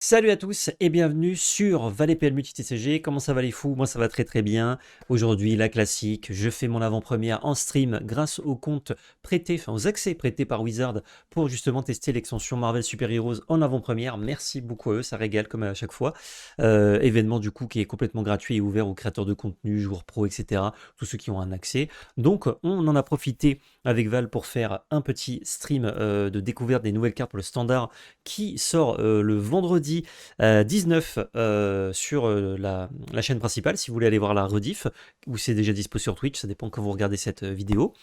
Salut à tous et bienvenue sur Valet PL Multi TCG. Comment ça va les fous? Moi ça va très très bien. Aujourd'hui la classique, je fais mon avant-première en stream grâce aux comptes prêtés, enfin aux accès prêtés par Wizard pour justement tester l'extension Marvel Super Heroes en avant-première. Merci beaucoup à eux, ça régale comme à chaque fois. Événement du coup qui est complètement gratuit et ouvert aux créateurs de contenu, joueurs pro, etc. Tous ceux qui ont un accès. Donc on en a profité avec Val pour faire un petit stream de découverte des nouvelles cartes pour le standard qui sort le vendredi 19 sur la chaîne principale, si vous voulez aller voir la rediff, ou c'est déjà dispo sur Twitch, ça dépend quand vous regardez cette vidéo.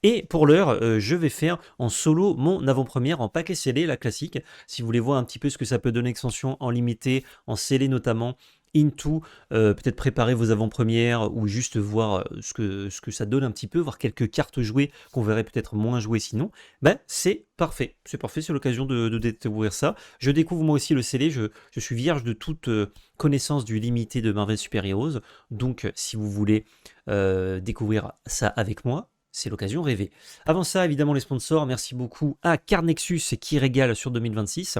Et pour l'heure, je vais faire en solo mon avant-première en paquet scellé, la classique. Si vous voulez voir un petit peu ce que ça peut donner extension en limité, en scellé notamment, into, peut-être préparer vos avant-premières ou juste voir ce que ça donne un petit peu, voir quelques cartes jouées qu'on verrait peut-être moins jouées sinon, ben c'est parfait. C'est parfait, c'est l'occasion de découvrir ça. Je découvre moi aussi le scellé, je suis vierge de toute connaissance du limité de Marvel Super Heroes, donc si vous voulez découvrir ça avec moi, c'est l'occasion rêvée. Avant ça, évidemment, les sponsors, merci beaucoup à Carnexus qui régale sur 2026.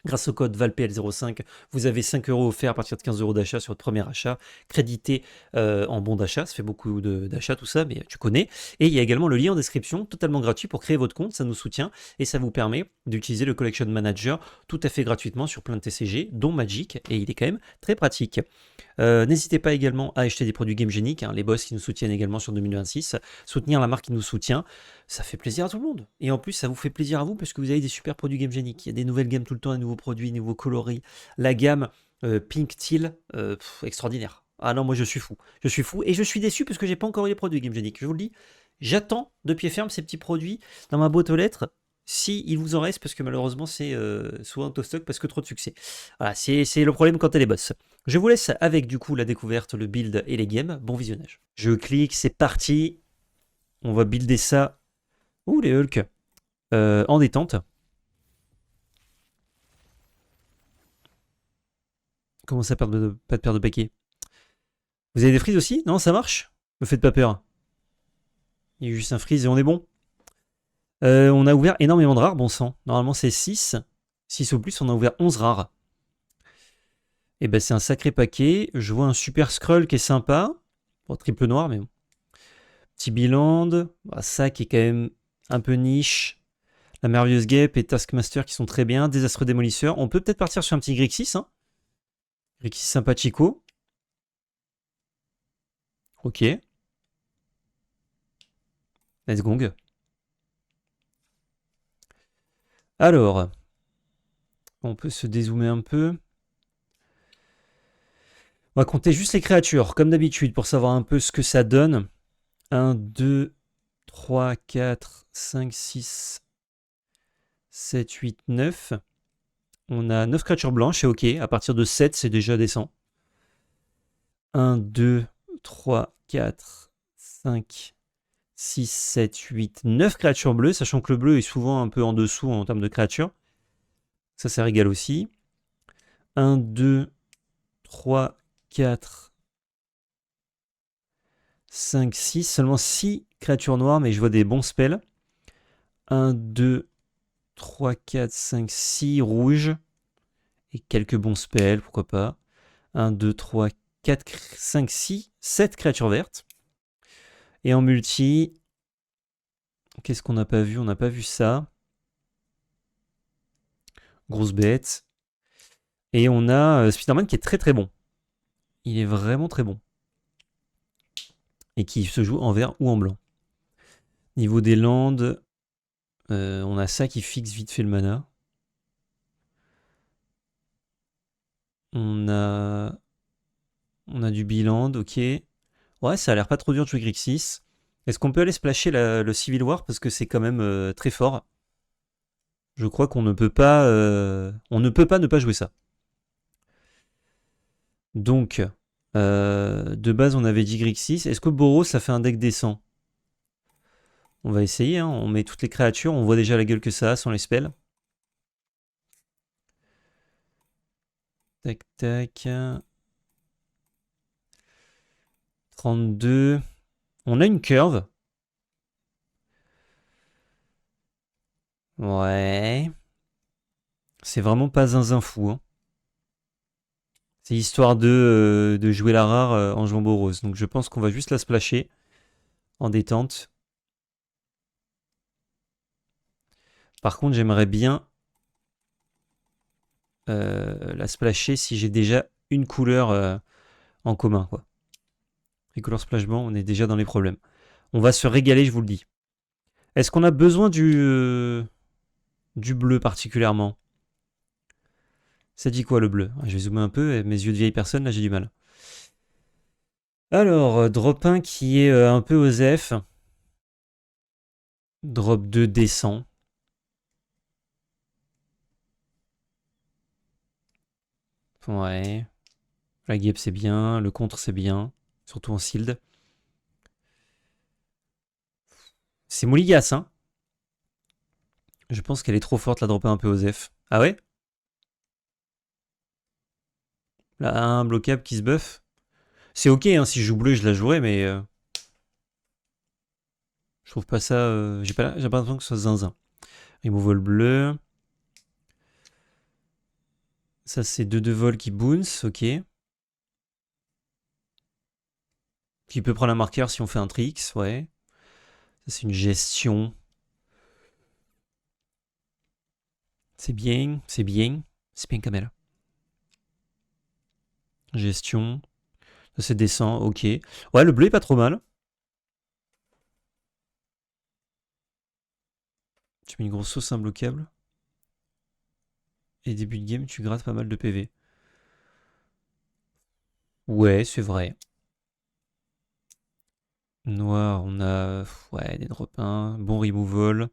Grâce au code VALPL05, vous avez 5 euros offerts à partir de 15 euros d'achat sur votre premier achat, crédité en bon d'achat. Ça fait beaucoup d'achats, tout ça, mais tu connais. Et il y a également le lien en description, totalement gratuit pour créer votre compte. Ça nous soutient et ça vous permet d'utiliser le Collection Manager tout à fait gratuitement sur plein de TCG, dont Magic. Et il est quand même très pratique. N'hésitez pas également à acheter des produits Game Genic, les boss qui nous soutiennent également sur 2026, soutenir la marque qui nous soutient, ça fait plaisir à tout le monde. Et en plus, ça vous fait plaisir à vous parce que vous avez des super produits Game Genic. Il y a des nouvelles gammes tout le temps, des nouveaux produits, des nouveaux coloris. La gamme Pink Teal, extraordinaire. Ah non, moi je suis fou. Je suis fou et je suis déçu parce que j'ai pas encore eu les produits Game Genic. Je vous le dis, j'attends de pied ferme ces petits produits dans ma boîte aux lettres. Si il vous en reste, parce que malheureusement c'est souvent out of stock parce que trop de succès. Voilà, c'est le problème quand elle est boss. Je vous laisse avec du coup la découverte, le build et les games. Bon visionnage. Je clique, c'est parti. On va builder ça. Ouh, les Hulk. En détente. Comment ça, pas de perdre de paquet? Vous avez des frises aussi? Non, ça marche? Me faites pas peur. Il y a juste un freeze et on est bon. On a ouvert énormément de rares, bon sang. Normalement, c'est 6. 6 ou plus, on a ouvert 11 rares. Et ben, c'est un sacré paquet. Je vois un super scroll qui est sympa. Bon, triple noir, mais bon. Petit bilan. Bah, ça qui est quand même un peu niche. La merveilleuse guêpe et Taskmaster qui sont très bien. Désastreux démolisseur. On peut peut-être partir sur un petit Grixis. Hein. Grixis sympathico. Ok. Let's gong. Alors, on peut se dézoomer un peu. On va compter juste les créatures, comme d'habitude, pour savoir un peu ce que ça donne. 1, 2, 3, 4, 5, 6, 7, 8, 9. On a 9 créatures blanches, c'est ok. À partir de 7, c'est déjà décent. 1, 2, 3, 4, 5, 6, 7, 8, 9 créatures bleues, sachant que le bleu est souvent un peu en dessous en termes de créatures. Ça régale aussi. 1, 2, 3, 4, 5, 6. Seulement 6 créatures noires, mais je vois des bons spells. 1, 2, 3, 4, 5, 6 rouges. Et quelques bons spells, pourquoi pas. 1, 2, 3, 4, 5, 6, 7 créatures vertes. Et en multi, qu'est-ce qu'on n'a pas vu? On n'a pas vu ça. Grosse bête. Et on a Spider-Man qui est très très bon. Il est vraiment très bon. Et qui se joue en vert ou en blanc. Niveau des landes, on a ça qui fixe vite fait le mana. On a du Biland, ok. Ouais, ça a l'air pas trop dur de jouer Grixis. Est-ce qu'on peut aller splasher le Civil War parce que c'est quand même très fort. Je crois qu'on ne peut pas, ne pas jouer ça. Donc, de base, on avait dit Grixis. Est-ce que Boros, ça fait un deck décent? On va essayer, hein. On met toutes les créatures, on voit déjà la gueule que ça a sans les spells. Tac, tac. 32. On a une curve. Ouais. C'est vraiment pas zinzin fou. Hein. C'est histoire de jouer la rare en jouant Boros. Donc je pense qu'on va juste la splasher en détente. Par contre, j'aimerais bien la splasher si j'ai déjà une couleur en commun, quoi. Les couleurs splashband, on est déjà dans les problèmes. On va se régaler, je vous le dis. Est-ce qu'on a besoin du bleu particulièrement? Ça dit quoi le bleu? Je vais zoomer un peu, mes yeux de vieille personne, là j'ai du mal. Alors, drop 1 qui est un peu OSEF. Drop 2 descend. Ouais. La guêpe c'est bien, le contre c'est bien. Surtout en sealed. C'est Mouligas, hein. Je pense qu'elle est trop forte la drop 1 un peu OSEF. Ah ouais? Là, un bloquable qui se buff. C'est ok, hein, si je joue bleu, je la jouerai, mais je trouve pas ça. J'ai pas l'impression que ce soit zinzin. Removal bleu. Ça, c'est 2 vol qui bounce, ok. Qui peut prendre un marqueur si on fait un tricks, ouais. Ça, c'est une gestion. C'est bien, c'est bien. C'est bien, Kamel. Gestion. Ça, c'est descend, ok. Ouais, le bleu est pas trop mal. Tu mets une grosse sauce imbloquable. Et début de game, tu grattes pas mal de PV. Ouais, c'est vrai. Noir, on a ouais, des drop 1, bon removal.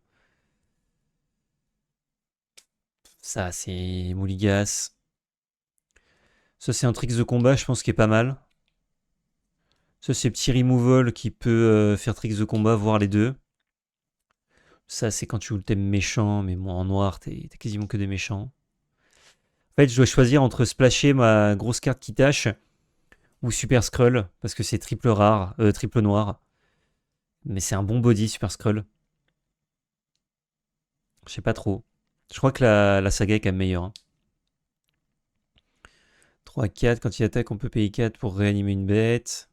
Ça, c'est Mouligas. Ça, c'est un tricks de combat, je pense, qui est pas mal. Ça, c'est petit removal qui peut faire tricks de combat, voire les deux. Ça, c'est quand tu joues le thème méchant, mais moi, en noir, t'es quasiment que des méchants. En fait, je dois choisir entre splasher ma grosse carte qui tâche ou Super Skrull, parce que c'est triple rare, triple noir. Mais c'est un bon body, Super Skrull. Je sais pas trop. Je crois que la saga est quand même meilleure, hein. 3-4, quand il attaque, on peut payer 4 pour réanimer une bête.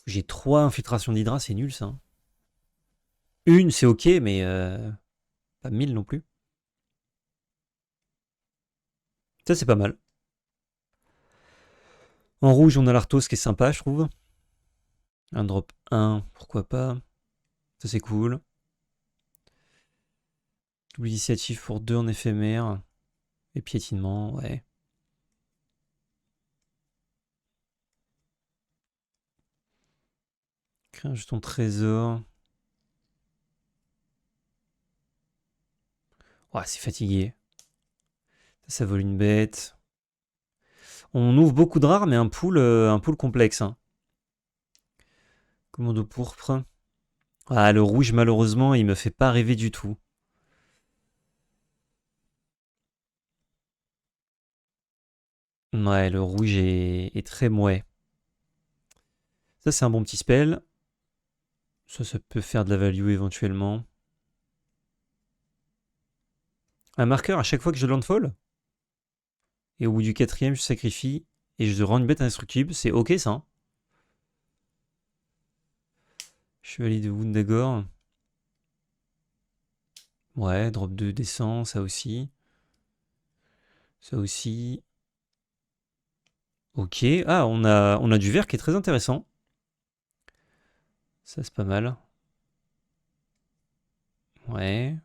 J'ai 3 infiltrations d'Hydra, c'est nul ça, hein. Une, c'est ok, mais pas 1000 non plus. Ça, c'est pas mal. En rouge, on a l'Arthos qui est sympa, je trouve. Un drop 1, pourquoi pas. Ça, c'est cool. Double initiative pour 2 en éphémère. Et piétinement, ouais. Crée un jeton trésor. Ouais, c'est fatigué. Ça vole une bête. On ouvre beaucoup de rares, mais un pool complexe, hein. Commando pourpre. Ah, le rouge, malheureusement, il me fait pas rêver du tout. Ouais, le rouge est très mouais. Ça, c'est un bon petit spell. Ça peut faire de la value éventuellement. Un marqueur à chaque fois que je landfall. Et au bout du 4ème, je sacrifie. Et je rends une bête indestructible. C'est ok ça, hein. Chevalier de Wundagore. Ouais, drop 2 descend, ça aussi. Ça aussi. Ok. Ah, on a du vert qui est très intéressant. Ça, c'est pas mal. Ouais.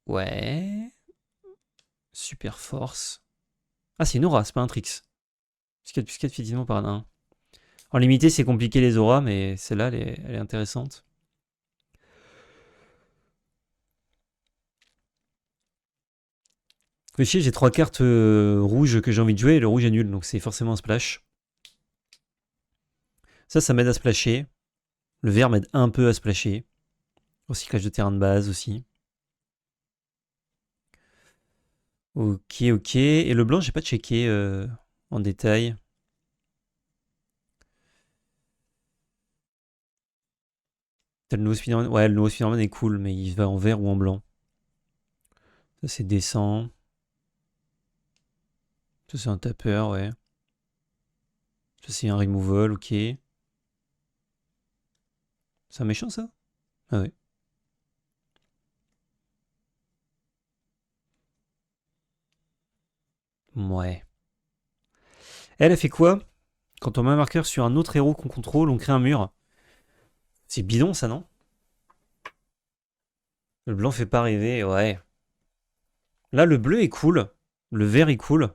Ouais. Super force. Ah, c'est une aura, c'est pas un tricks. Plus 4 effectivement par un. En limité, c'est compliqué les auras, mais celle-là, elle est intéressante. Fait chier, j'ai 3 cartes rouges que j'ai envie de jouer et le rouge est nul, donc c'est forcément un splash. Ça m'aide à splasher. Le vert m'aide un peu à splasher. Recyclage de terrain de base aussi. Ok, ok. Et le blanc, j'ai pas checké en détail. T'as le nouveau Spider-Man. Ouais, le nouveau Spider-Man est cool, mais il va en vert ou en blanc. Ça, c'est descend. Ça, c'est un tapeur, ouais. Ça, c'est un removal, ok. C'est un méchant, ça? Ah ouais. Ouais. Elle a fait quoi? Quand on met un marqueur sur un autre héros qu'on contrôle, on crée un mur. C'est bidon, ça, non? Le blanc fait pas rêver, ouais. Là, le bleu est cool. Le vert est cool.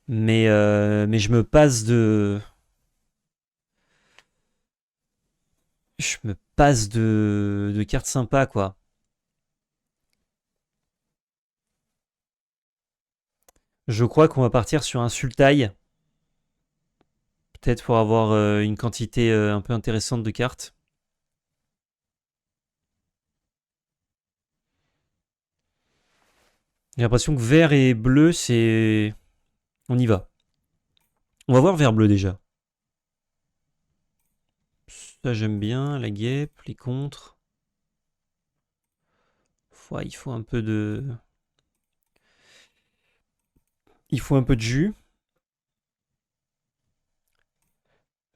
Mais je me passe de... Je me passe de cartes sympas, quoi. Je crois qu'on va partir sur un Sultai. Peut-être pour avoir une quantité un peu intéressante de cartes. J'ai l'impression que vert et bleu, c'est... On y va. On va voir vert bleu déjà. Ça, j'aime bien. La guêpe, les contres. Ouais, il faut un peu de... Il faut un peu de jus.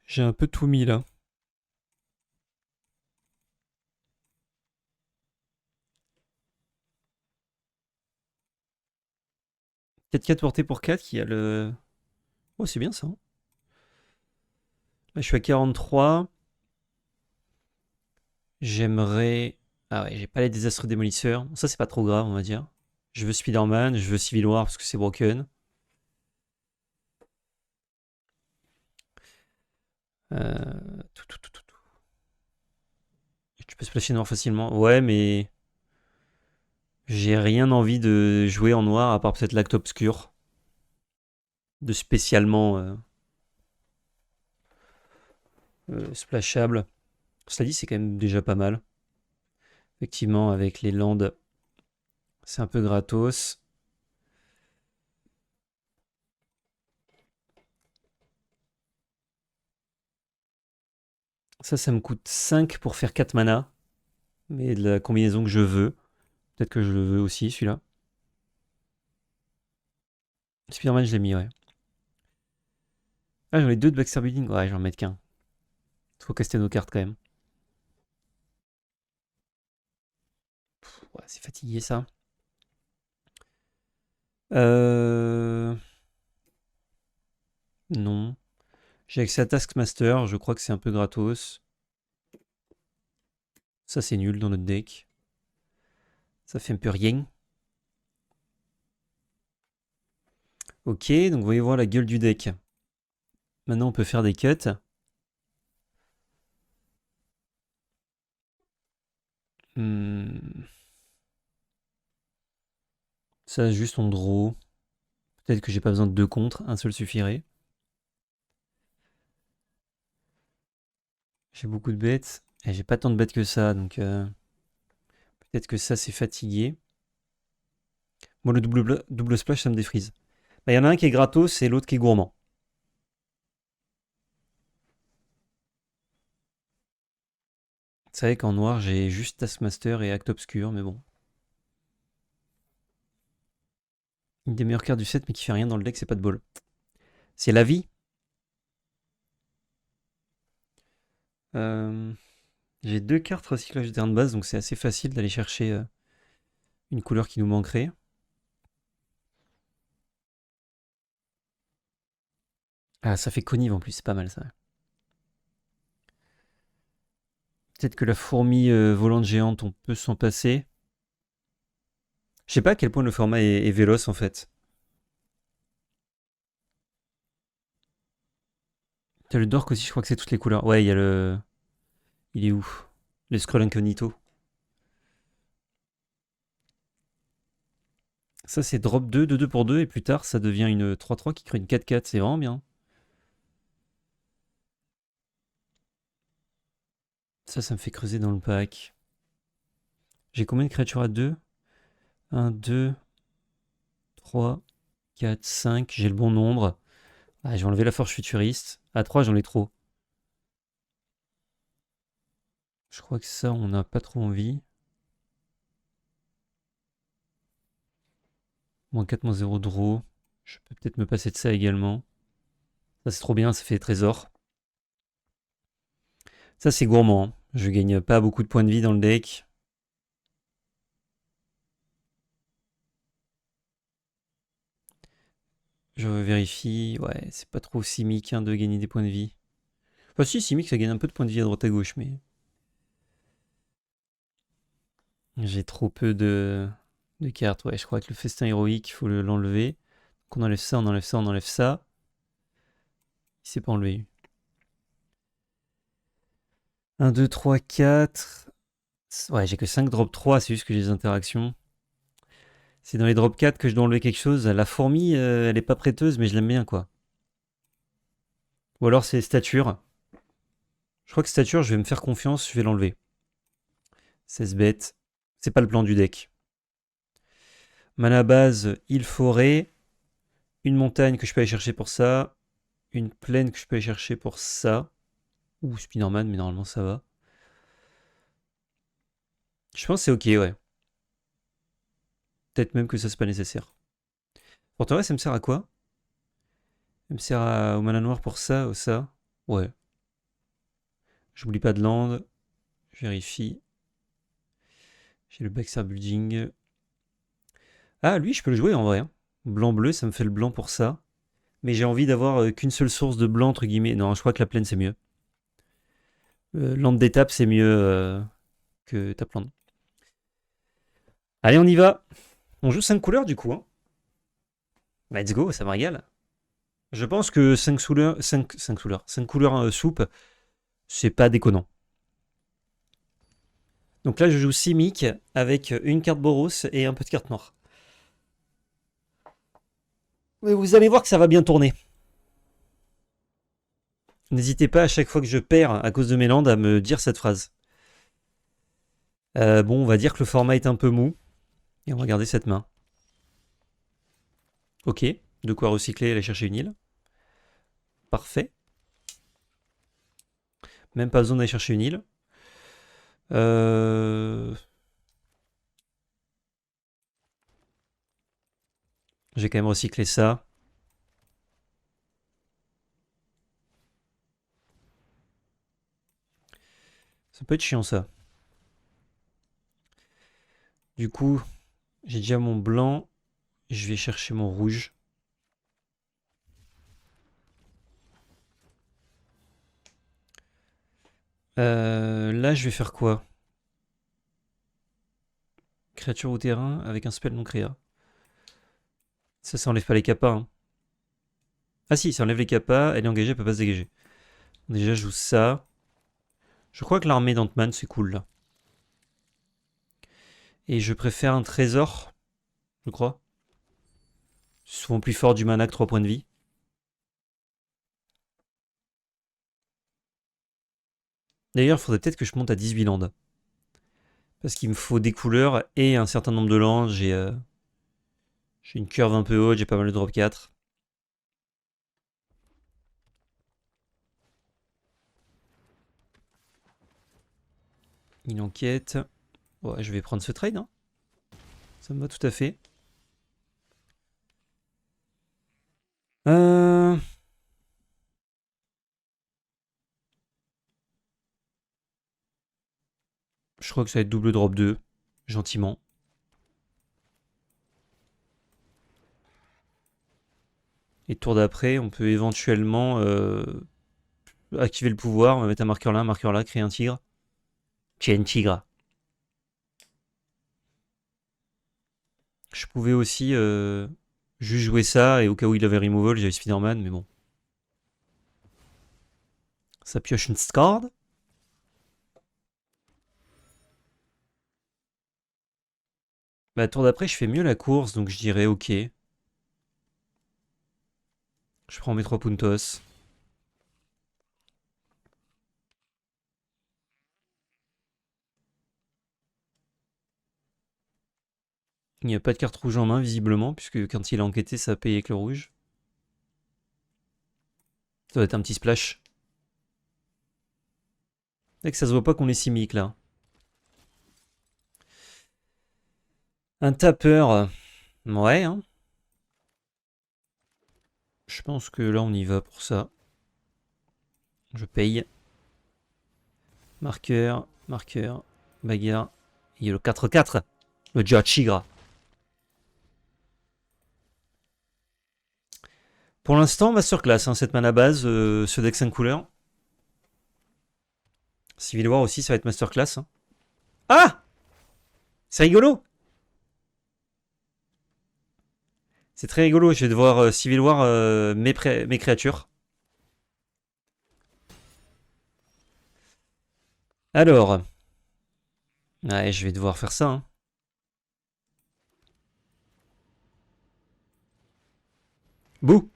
J'ai un peu tout mis là. Peut-être 4 portées pour 4 qui a le... Oh, c'est bien ça, hein. Là, je suis à 43. J'aimerais... Ah ouais, j'ai pas les désastres démolisseurs. Ça, c'est pas trop grave, on va dire. Je veux Spider-Man, je veux Civil War parce que c'est broken. Tout. Tu peux splasher noir facilement. Ouais, mais j'ai rien envie de jouer en noir à part peut-être l'acte obscur. De spécialement splashable. Cela dit, c'est quand même déjà pas mal. Effectivement, avec les landes, c'est un peu gratos. Ça me coûte 5 pour faire 4 mana. Mais de la combinaison que je veux. Peut-être que je le veux aussi, celui-là. Spider-Man, je l'ai mis, ouais. Ah, j'en ai deux de Baxter Building. Ouais, j'en mettre qu'un. Faut caster nos cartes quand même. Ouais, c'est fatigué ça. Euh... Non. J'ai accès à Taskmaster, je crois que c'est un peu gratos. Ça, c'est nul dans notre deck. Ça fait un peu rien. Ok, donc voyez voir la gueule du deck. Maintenant, on peut faire des cuts. Hmm. Ça, juste on draw. Peut-être que j'ai pas besoin de deux contre, un seul suffirait. J'ai beaucoup de bêtes. Et j'ai pas tant de bêtes que ça, donc peut-être que ça, c'est fatigué. Moi, le double splash, ça me défrise. Bah, y en a un qui est gratos et l'autre qui est gourmand. C'est vrai qu'en noir, j'ai juste Taskmaster et Acte Obscur, mais bon. Une des meilleures cartes du set, mais qui fait rien dans le deck, c'est pas de bol. C'est la vie. Euh, j'ai deux cartes recyclage de terrain de base, donc c'est assez facile d'aller chercher une couleur qui nous manquerait. Ah, ça fait connive en plus, c'est pas mal ça. Peut-être que la fourmi volante géante, on peut s'en passer. Je sais pas à quel point le format est véloce en fait. T'as le Dork aussi, je crois que c'est toutes les couleurs. Ouais, il y a le. Il est où? Le Scroll Incognito. Ça, c'est drop 2, 2 pour 2, et plus tard, ça devient une 3-3 qui crée une 4-4. C'est vraiment bien. Ça me fait creuser dans le pack. J'ai combien de créatures à 2? 1, 2, 3, 4, 5. J'ai le bon nombre. Ah, j'ai enlevé la force futuriste. À 3, j'en ai trop. Je crois que ça, on n'a pas trop envie. -4, -0 draw. Je peux peut-être me passer de ça également. Ça c'est trop bien, ça fait trésor. Ça c'est gourmand, hein. Je gagne pas beaucoup de points de vie dans le deck. Je vérifie. Ouais, c'est pas trop Simic hein, de gagner des points de vie. Enfin si, Simic ça gagne un peu de points de vie à droite à gauche, mais... J'ai trop peu de cartes. Ouais, je crois que le festin héroïque, il faut l'enlever. Donc on enlève ça, on enlève ça, on enlève ça. Il s'est pas enlevé. 1, 2, 3, 4. Ouais, j'ai que 5 drop 3, c'est juste que j'ai des interactions. C'est dans les drop 4 que je dois enlever quelque chose. La fourmi, elle est pas prêteuse, mais je l'aime bien, quoi. Ou alors c'est stature. Je crois que stature, je vais me faire confiance, je vais l'enlever. 16 bêtes. C'est pas le plan du deck. Mana base, île forêt. Une montagne que je peux aller chercher pour ça. Une plaine que je peux aller chercher pour ça. Ou Spiderman, mais normalement ça va. Je pense que c'est ok, ouais. Peut-être même que ça c'est pas nécessaire. Forteresse, ça me sert à quoi? Ça me sert au mana noir pour ça, ou ça. Ouais. J'oublie pas de land. Je vérifie. J'ai le Backstar Building. Ah, lui, je peux le jouer en vrai, hein. Blanc-bleu, ça me fait le blanc pour ça. Mais j'ai envie d'avoir qu'une seule source de blanc, entre guillemets. Non, je crois que la plaine, c'est mieux. Land d'étape, c'est mieux que Tapland. Allez, on y va. On joue 5 couleurs, du coup, hein. Let's go, ça me régale. Je pense que 5 couleurs soupe, c'est pas déconnant. Donc là, je joue Simic avec une carte Boros et un peu de carte noire. Mais vous allez voir que ça va bien tourner. N'hésitez pas à chaque fois que je perds à cause de mes landes à me dire cette phrase. Bon, on va dire que le format est un peu mou. Et on va garder cette main. Ok, de quoi recycler et aller chercher une île. Parfait. Même pas besoin d'aller chercher une île. J'ai quand même recyclé ça. Ça peut être chiant ça. Du coup, j'ai déjà mon blanc. Je vais chercher mon rouge. Là, je vais faire quoi? Créature au terrain avec un spell non créa. Ça enlève pas les capas. Hein. Ah si, ça enlève les capas. Elle est engagée, elle peut pas se dégager. Déjà, je joue ça. Je crois que l'armée d'Ant-Man, c'est cool là. Et je préfère un trésor, je crois. C'est souvent plus fort du mana que 3 points de vie. D'ailleurs, il faudrait peut-être que je monte à 18 landes. Parce qu'il me faut des couleurs et un certain nombre de landes. J'ai une curve un peu haute, j'ai pas mal de drop 4. Une enquête. Ouais, je vais prendre ce trade. Hein. Ça me va tout à fait. Je crois que ça va être double drop 2. Gentiment. Et tour d'après, on peut éventuellement activer le pouvoir. On va mettre un marqueur là, créer un tigre. Créer un tigre. Je pouvais aussi juste jouer ça et au cas où il avait removal, j'avais Spider-Man, mais bon. Ça pioche une card. Bah, tour d'après, je fais mieux la course, donc je dirais ok. Je prends mes 3 puntos. Il n'y a pas de carte rouge en main, visiblement, puisque quand il a enquêté, ça a payé avec le rouge. Ça doit être un petit splash. C'est que ça se voit pas qu'on est simique là. Un tapeur. Ouais, hein. Je pense que là, on y va pour ça. Je paye. Marqueur, marqueur, bagarre. Il y a le 4-4. Le Jachigra. Pour l'instant, masterclass, hein, cette mana base, ce deck 5 couleurs. Civil War aussi, ça va être masterclass. Hein. Ah, c'est rigolo. C'est très rigolo, je vais devoir Civil War mes créatures. Alors. Ouais, je vais devoir faire ça. Hein. Bouh.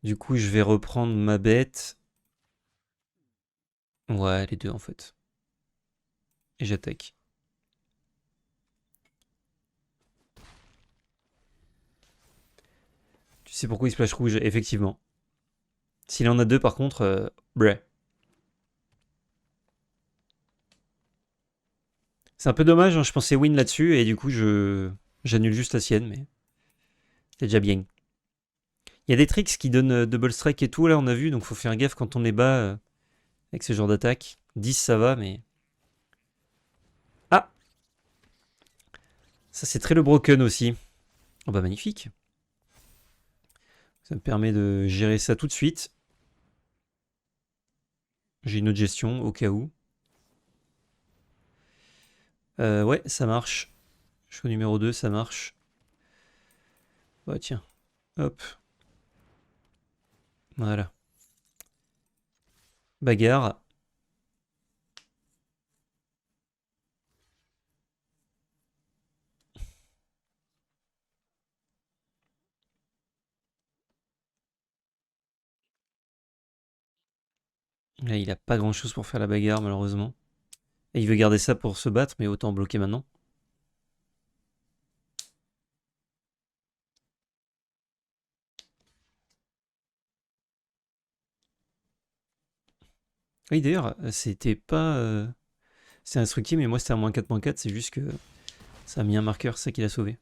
Du coup, je vais reprendre ma bête. Ouais, les deux en fait. Et j'attaque. Tu sais pourquoi il splash rouge, effectivement. S'il en a deux par contre, breh. C'est un peu dommage, hein, je pensais win là-dessus et du coup j'annule juste la sienne, mais c'est déjà bien. Il y a des tricks qui donnent double strike et tout, là on a vu, donc faut faire gaffe quand on est bas avec ce genre d'attaque. 10 ça va, mais... Ah, ça c'est très le broken aussi. Oh bah magnifique. Ça me permet de gérer ça tout de suite. J'ai une autre gestion au cas où. Ouais, ça marche. Je suis au numéro 2, ça marche. Bah tiens, hop. Voilà. Bagarre. Là, il a pas grand chose pour faire la bagarre, malheureusement. Et il veut garder ça pour se battre, mais autant bloquer maintenant. Oui, d'ailleurs, c'était pas. C'est instructif, mais moi c'était un -4/4, c'est juste que ça a mis un marqueur, c'est ça qui l'a sauvé.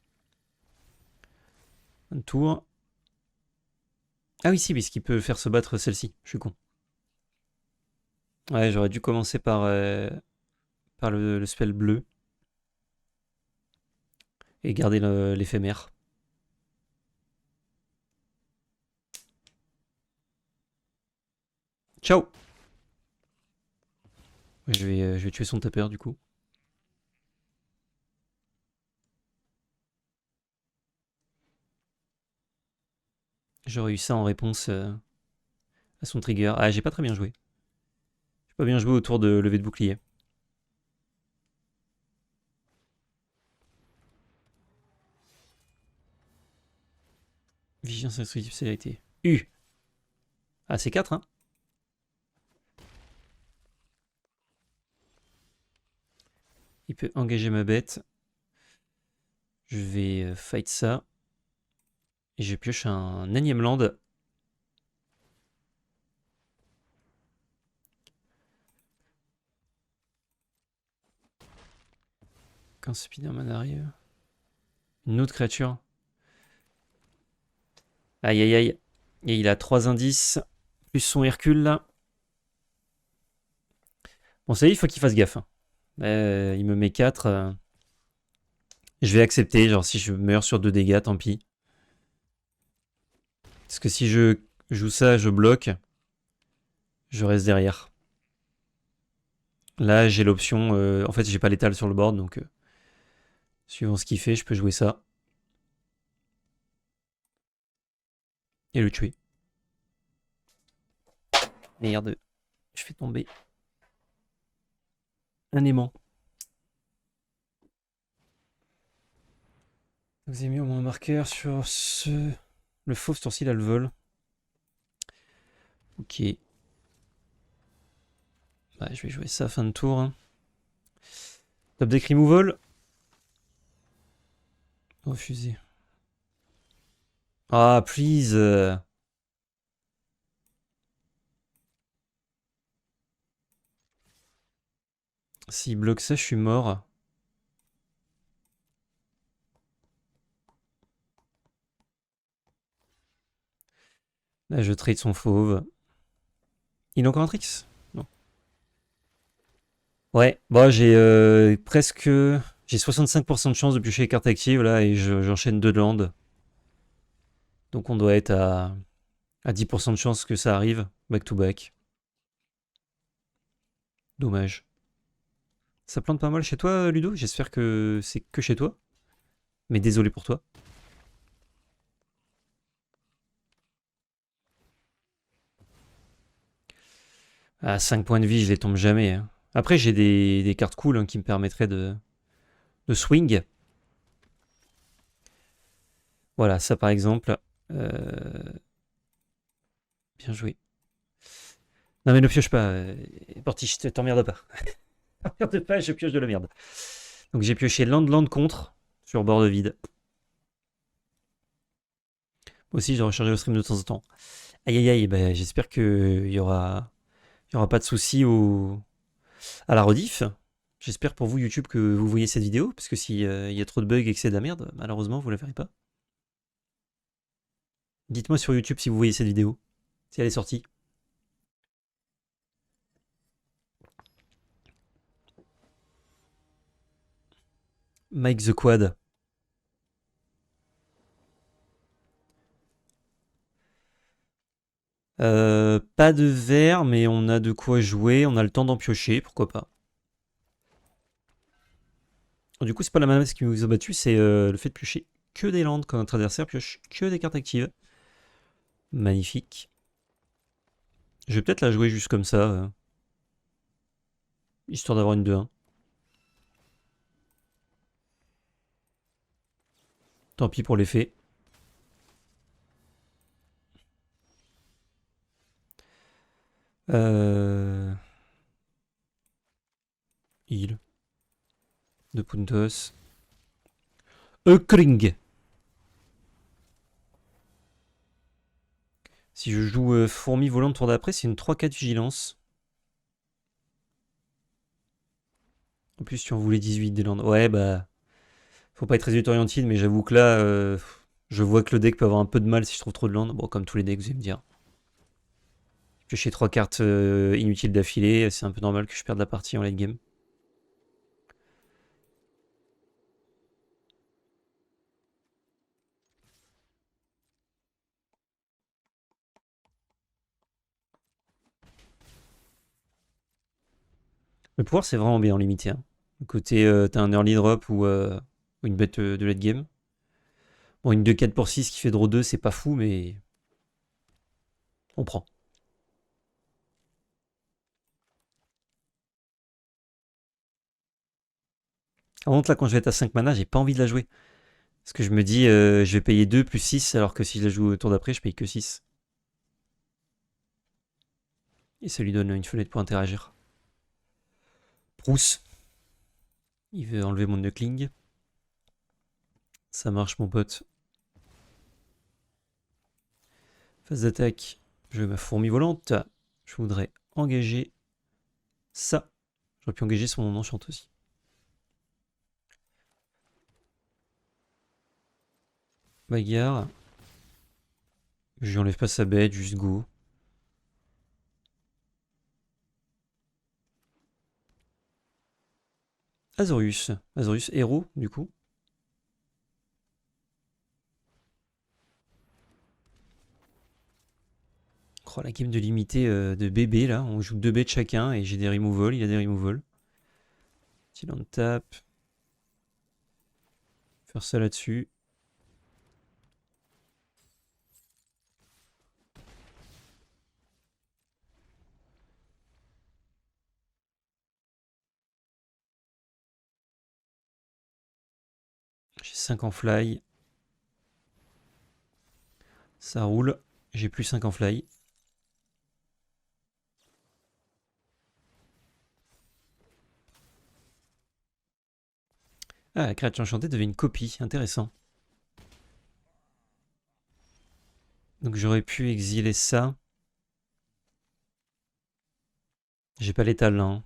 Un tour. Ah oui, si, puisqu'il peut faire se battre celle-ci. Je suis con. Ouais, j'aurais dû commencer par le spell bleu. Et garder l'éphémère. Ciao. Je vais tuer son tapeur du coup. J'aurais eu ça en réponse à son trigger. Ah, j'ai pas très bien joué. J'ai pas bien joué autour de lever de bouclier. Vigilance instructive célérité. U. Ah, c'est 4, hein. Il peut engager ma bête. Je vais fight ça. Et je pioche un énième land. Quand Spider-Man arrive. Une autre créature. Aïe aïe aïe. Et il a 3 indices. Plus son Hercule là. Bon, ça y est, il faut qu'il fasse gaffe. Hein. Il me met 4. Je vais accepter. Genre, si je meurs sur 2 dégâts, tant pis. Parce que si je joue ça, je bloque. Je reste derrière. Là, j'ai l'option. En fait, j'ai pas l'étal sur le board, donc suivant ce qu'il fait, je peux jouer ça. Et le tuer. Merde. Je fais tomber un aimant. Vous avez mis au moins un marqueur sur ce... Le fauve sourcil à le vol. Ok. Bah, je vais jouer ça fin de tour. Hein. Top deck removal. Refusé. Ah, please. S'il bloque ça, je suis mort. Là, je trade son fauve. Il a encore un tricks? Non. Ouais, bon, j'ai presque... J'ai 65% de chance de piocher les cartes actives, là, et j'enchaîne 2 landes. Donc on doit être à 10% de chance que ça arrive, back to back. Dommage. Ça plante pas mal chez toi, Ludo? J'espère que c'est que chez toi. Mais désolé pour toi. À 5 points de vie, je les tombe jamais, hein. Après, j'ai des cartes cool, hein, qui me permettraient de swing. Voilà, ça par exemple. Bien joué. Non mais ne pioche pas, Portiche, t'emmerde pas. T'emmerde pas, je pioche de la merde. Donc j'ai pioché land contre sur bord de vide. Moi aussi, j'ai rechargé le stream de temps en temps. Aïe aïe aïe, bah, j'espère qu'il y aura pas de soucis à la rediff. J'espère pour vous, YouTube, que vous voyez cette vidéo, parce que s'il y a trop de bugs et que c'est de la merde, malheureusement, vous la verrez pas. Dites-moi sur YouTube si vous voyez cette vidéo, si elle est sortie. Mike the Quad. Pas de verre, mais on a de quoi jouer, on a le temps d'en piocher, pourquoi pas. Du coup, c'est pas la menace qui nous a battu, c'est le fait de piocher que des landes quand notre adversaire pioche que des cartes actives. Magnifique. Je vais peut-être la jouer juste comme ça, histoire d'avoir une 2-1. Tant pis pour l'effet. Heal. De Puntos. Eukring. Si je joue fourmi volant le tour d'après, c'est une 3-4 vigilance. En plus, tu en voulais 18 des landes. Ouais, bah. Faut pas être très orientide, mais j'avoue que là, je vois que le deck peut avoir un peu de mal si je trouve trop de landes. Bon, comme tous les decks, vous allez me dire. Piocher 3 cartes inutiles d'affilée, c'est un peu normal que je perde la partie en late game. Le pouvoir, c'est vraiment bien en limité, hein. Le côté, t'as un early drop ou une bête de late game. Bon, une 2-4 pour 6 qui fait draw 2, c'est pas fou, mais on prend. Par contre, là, quand je vais être à 5 mana, j'ai pas envie de la jouer. Parce que je me dis, je vais payer 2 plus 6, alors que si je la joue au tour d'après, je paye que 6. Et ça lui donne une fenêtre pour interagir. Bruce. Il veut enlever mon knuckling. Ça marche, mon pote. Phase d'attaque, je veux ma fourmi volante. Je voudrais engager ça. J'aurais pu engager son enchant aussi. Bagarre. Je lui enlève pas sa bête, juste go. Azorius. Azorius héros, du coup. Oh, la game de limité de bébé, là. On joue 2 bêtes chacun et j'ai des removals. Il a des removals. Si l'on tape. Faire ça là-dessus. J'ai 5 en fly. Ça roule. J'ai plus 5 en fly. Ah, la créature enchantée devait une copie. Intéressant. Donc j'aurais pu exiler ça. J'ai pas l'étal là, hein.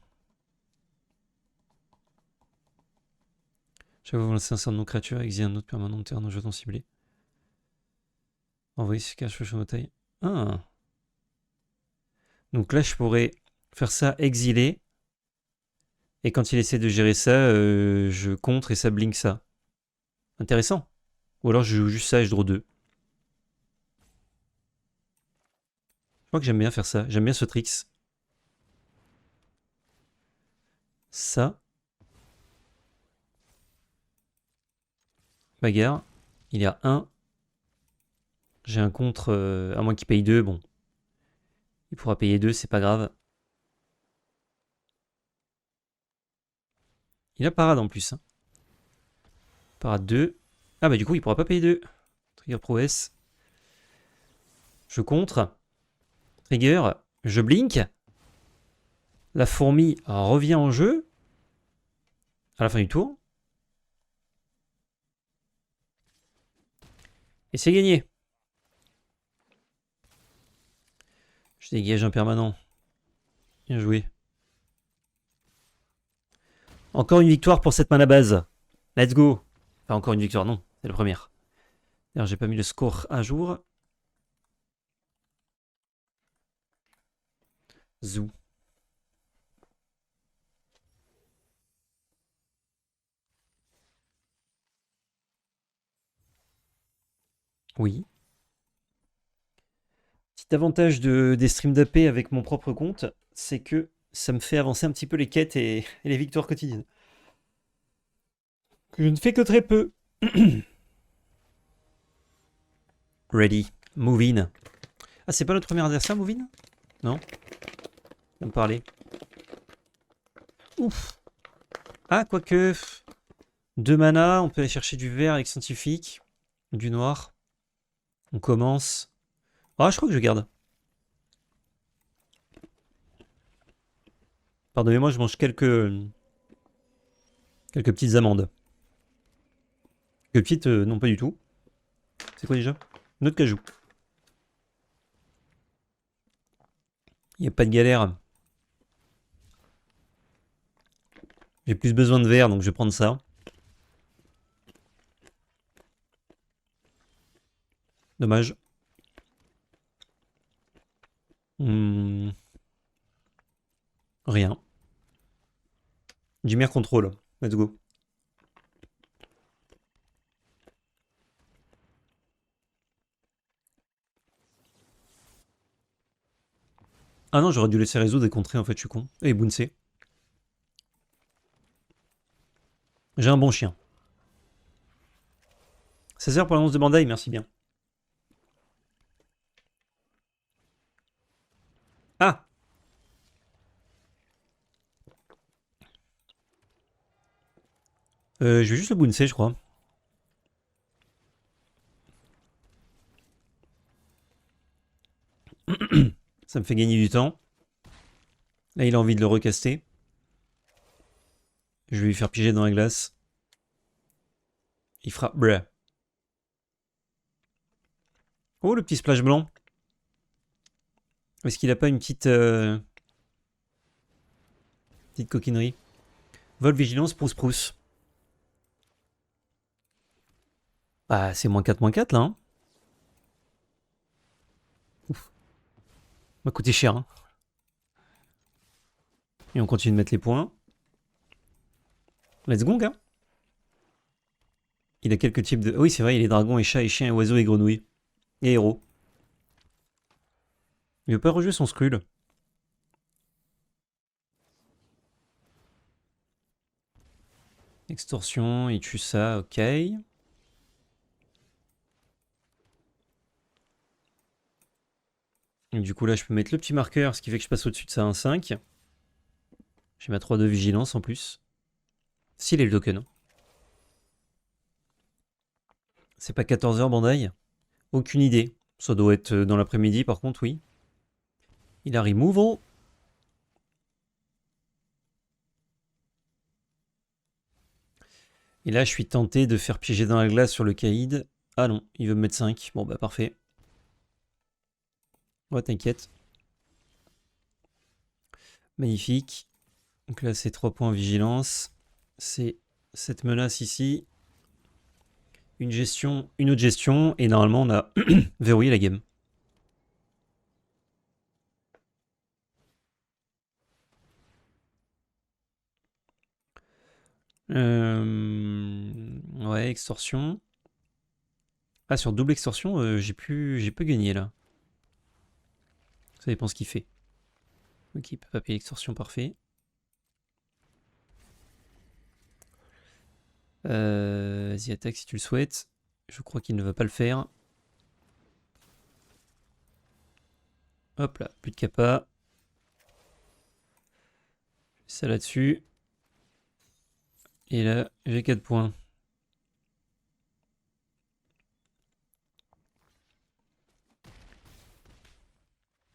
Chaque fois que vous lancez un sort de non-créature, exiler un autre permanent de terrain non jeton ciblé. Envoyez ce cache sur nos tailles. Ah. Donc là, je pourrais faire ça exilé. Et quand il essaie de gérer ça, je contre et ça blink ça. Intéressant. Ou alors je joue juste ça et je draw 2. Je crois que j'aime bien faire ça. J'aime bien ce tricks. Ça. Bagarre. Il y a 1. J'ai un contre, à moins qu'il paye 2. Bon. Il pourra payer 2, c'est pas grave. Il a parade en plus. Hein. Parade 2. Ah bah du coup, il pourra pas payer 2. Trigger prouesse. Je contre. Trigger. Je blink. La fourmi revient en jeu. À la fin du tour. Et c'est gagné. Je dégage un permanent. Bien joué. Encore une victoire pour cette mana base. Let's go. Enfin, encore une victoire, non. C'est la première. D'ailleurs, j'ai pas mis le score à jour. Zou. Oui. Petit avantage des streams d'AP avec mon propre compte, c'est que ça me fait avancer un petit peu les quêtes et les victoires quotidiennes. Que je ne fais que très peu. Ready. Move in. Ah, c'est pas notre premier adversaire, Move in? Non? Va me parler. Ouf. Ah, quoique. 2 mana, on peut aller chercher du vert avec scientifique. Du noir. On commence. Ah, je crois que je garde. Pardonnez-moi, je mange quelques petites amandes. Quelques petites, non pas du tout. C'est quoi déjà? Une autre cajou. Il n'y a pas de galère. J'ai plus besoin de verre, donc je vais prendre ça. Dommage. Hmm. Rien. Dimir contrôle. Let's go. Ah non, j'aurais dû laisser résoudre et contrer, en fait, je suis con. Et Bunsei. J'ai un bon chien. 16h pour l'annonce de Bandai, merci bien. Ah. Je vais juste le Bunsei, je crois. Ça me fait gagner du temps. Là, il a envie de le recaster. Je vais lui faire piger dans la glace. Il fera... Bruh. Oh, le petit splash blanc. Est-ce qu'il a pas une petite coquinerie? Vol, vigilance, prousse. Bah, c'est -4 là. Hein. Ouf. M'a coûté cher. Hein. Et on continue de mettre les points. Let's go, gars. Il a quelques types de... Oui, c'est vrai, il est dragon et chat et chien et oiseau et grenouille. Et héros. Il veut pas rejouer son Skrull. Extorsion, il tue ça, ok. Et du coup, là, je peux mettre le petit marqueur, ce qui fait que je passe au-dessus de ça, un 5. J'ai ma 3 de vigilance en plus. S'il est le token. C'est pas 14h, Bandai? Aucune idée. Ça doit être dans l'après-midi, par contre, oui. Il a removal. Et là, je suis tenté de faire piéger dans la glace sur le Kaïd. Ah non, il veut me mettre 5. Bon, bah parfait. Ouais, t'inquiète. Magnifique. Donc là, c'est 3 points vigilance. C'est cette menace ici. Une gestion, une autre gestion. Et normalement, on a verrouillé la game. Ouais, extorsion. Ah, sur double extorsion, j'ai peu gagné là. Ça dépend ce qu'il fait. Ok, il peut pas payer l'extorsion, parfait. Vas-y, attaque si tu le souhaites. Je crois qu'il ne va pas le faire. Hop là, plus de capa. Ça là-dessus. Et là, j'ai 4 points.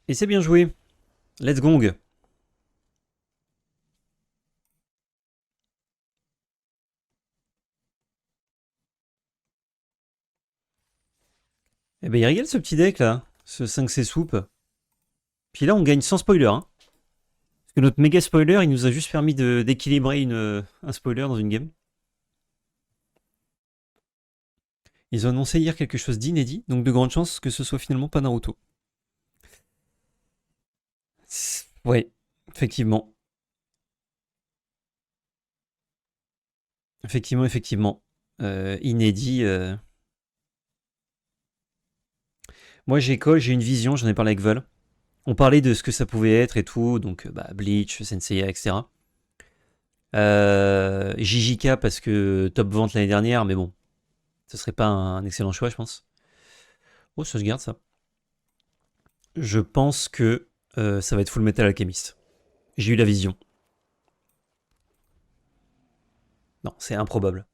Et c'est bien joué. Let's gong. Eh ben, il régale ce petit deck là. Ce 5C soupe. Puis là, on gagne sans spoiler. Hein. Parce que notre méga spoiler, il nous a juste permis d'équilibrer un spoiler dans une game. Ils ont annoncé hier quelque chose d'inédit, donc de grandes chances que ce soit finalement pas Naruto. Ouais, effectivement. Effectivement. Inédit. Moi, j'ai une vision, j'en ai parlé avec Vol. On parlait de ce que ça pouvait être et tout, donc bah, Bleach, Senseiya, etc. JJK parce que top vente l'année dernière, mais bon, ce serait pas un excellent choix, je pense. Oh, ça se garde ça. Je pense que ça va être Full Metal Alchemist. J'ai eu la vision. Non, c'est improbable.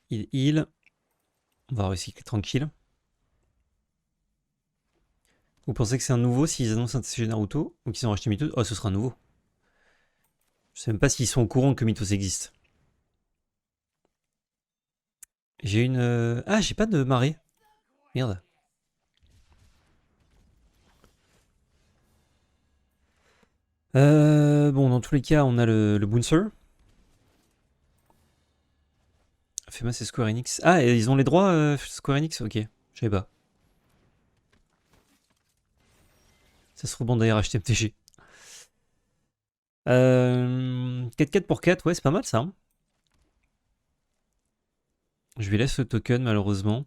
Il heal. On va recycler tranquille. Vous pensez que c'est un nouveau s'ils annoncent un TCG Naruto ou qu'ils ont racheté Mythos? Oh, ce sera un nouveau. Je sais même pas s'ils sont au courant que Mythos existe. J'ai une. Ah, j'ai pas de marée. Merde. Bon, dans tous les cas, on a le Bouncer. Fema, c'est Square Enix. Ah, et ils ont les droits Square Enix. Ok, je savais pas. Ça se rebond d'ailleurs acheter MTG. 4-4 pour 4, ouais, c'est pas mal ça. Hein. Je lui laisse le token, malheureusement.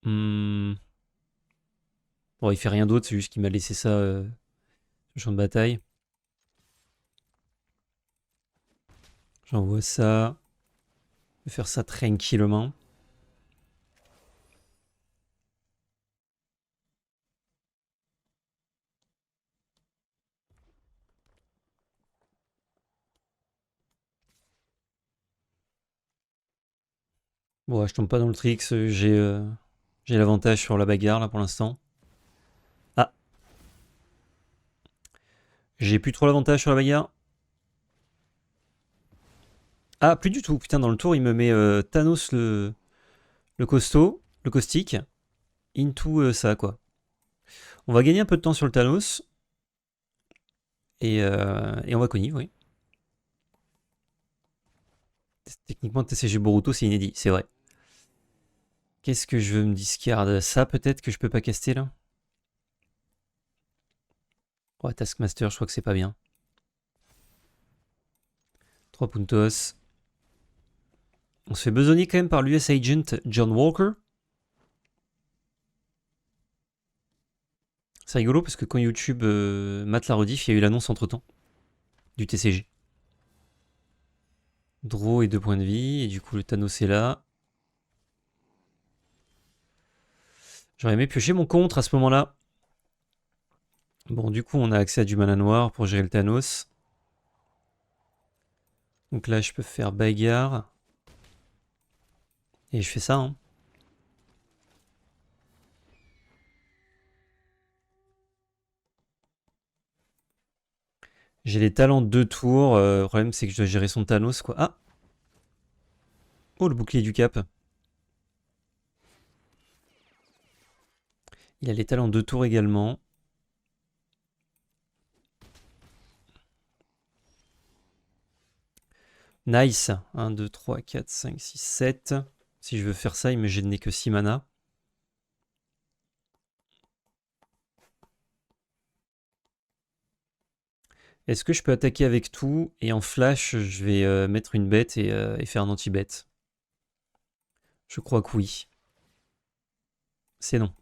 Hmm. Bon, il fait rien d'autre, c'est juste qu'il m'a laissé ça sur le champ de bataille. J'envoie ça. Je vais faire ça tranquillement. Bon, ouais, je tombe pas dans le tricks, j'ai l'avantage sur la bagarre là pour l'instant. Ah, j'ai plus trop l'avantage sur la bagarre. Ah, plus du tout. Putain, dans le tour, il me met Thanos le costaud, le caustique, into ça quoi. On va gagner un peu de temps sur le Thanos. Et on va cogner, oui. Techniquement, TCG Boruto, c'est inédit, c'est vrai. Qu'est-ce que je veux me discard? Ça, peut-être que je peux pas caster là. Ouais, Taskmaster, je crois que c'est pas bien. 3 puntos. On se fait besogner quand même par l'US Agent John Walker. C'est rigolo parce que quand YouTube mate la rediff, il y a eu l'annonce entre temps du TCG. Draw et 2 points de vie, et du coup le Thanos est là. J'aurais aimé piocher mon contre à ce moment-là. Bon, du coup, on a accès à du mana noir pour gérer le Thanos. Donc là, je peux faire bagarre. Et je fais ça, hein. J'ai les talents de 2 tours. Le problème, c'est que je dois gérer son Thanos, quoi. Ah! Oh, le bouclier du cap. Il a les talents de 2 tours également. Nice. 1, 2, 3, 4, 5, 6, 7. Si je veux faire ça, il me gêne que 6 mana. Est-ce que je peux attaquer avec tout et en flash, je vais mettre une bête et faire un anti-bête? Je crois que oui. C'est non.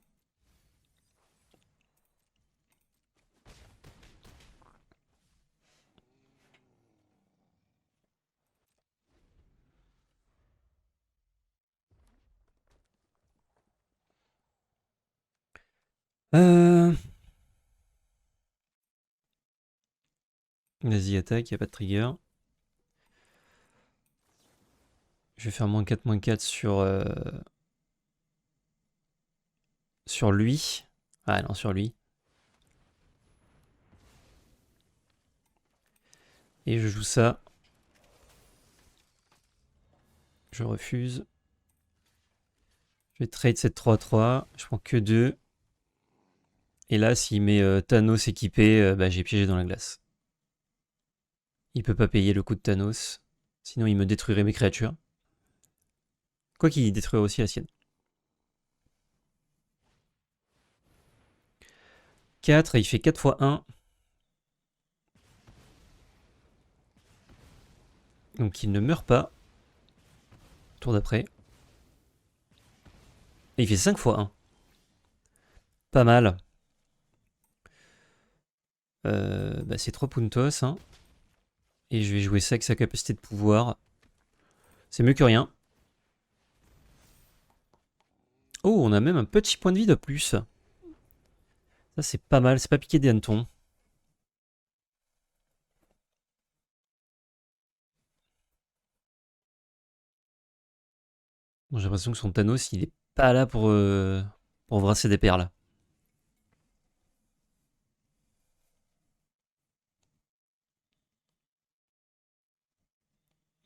Euh... Vas-y, attaque, y a pas de trigger. Je vais faire -4/-4 sur lui. Ah non, sur lui. Et je joue ça. Je refuse. Je vais trade cette 3-3. Je prends que 2. Et là, s'il met Thanos équipé, bah, j'ai piégé dans la glace. Il peut pas payer le coup de Thanos. Sinon, il me détruirait mes créatures. Quoi qu'il détruirait aussi la sienne. 4, et il fait 4 x 1. Donc il ne meurt pas. Tour d'après. Et il fait 5 x 1. Pas mal. Bah c'est 3 puntos. Hein. Et je vais jouer ça avec sa capacité de pouvoir. C'est mieux que rien. Oh, on a même un petit point de vie de plus. Ça c'est pas mal, c'est pas piqué des hannetons. Bon, j'ai l'impression que son Thanos, il est pas là pour brasser des perles.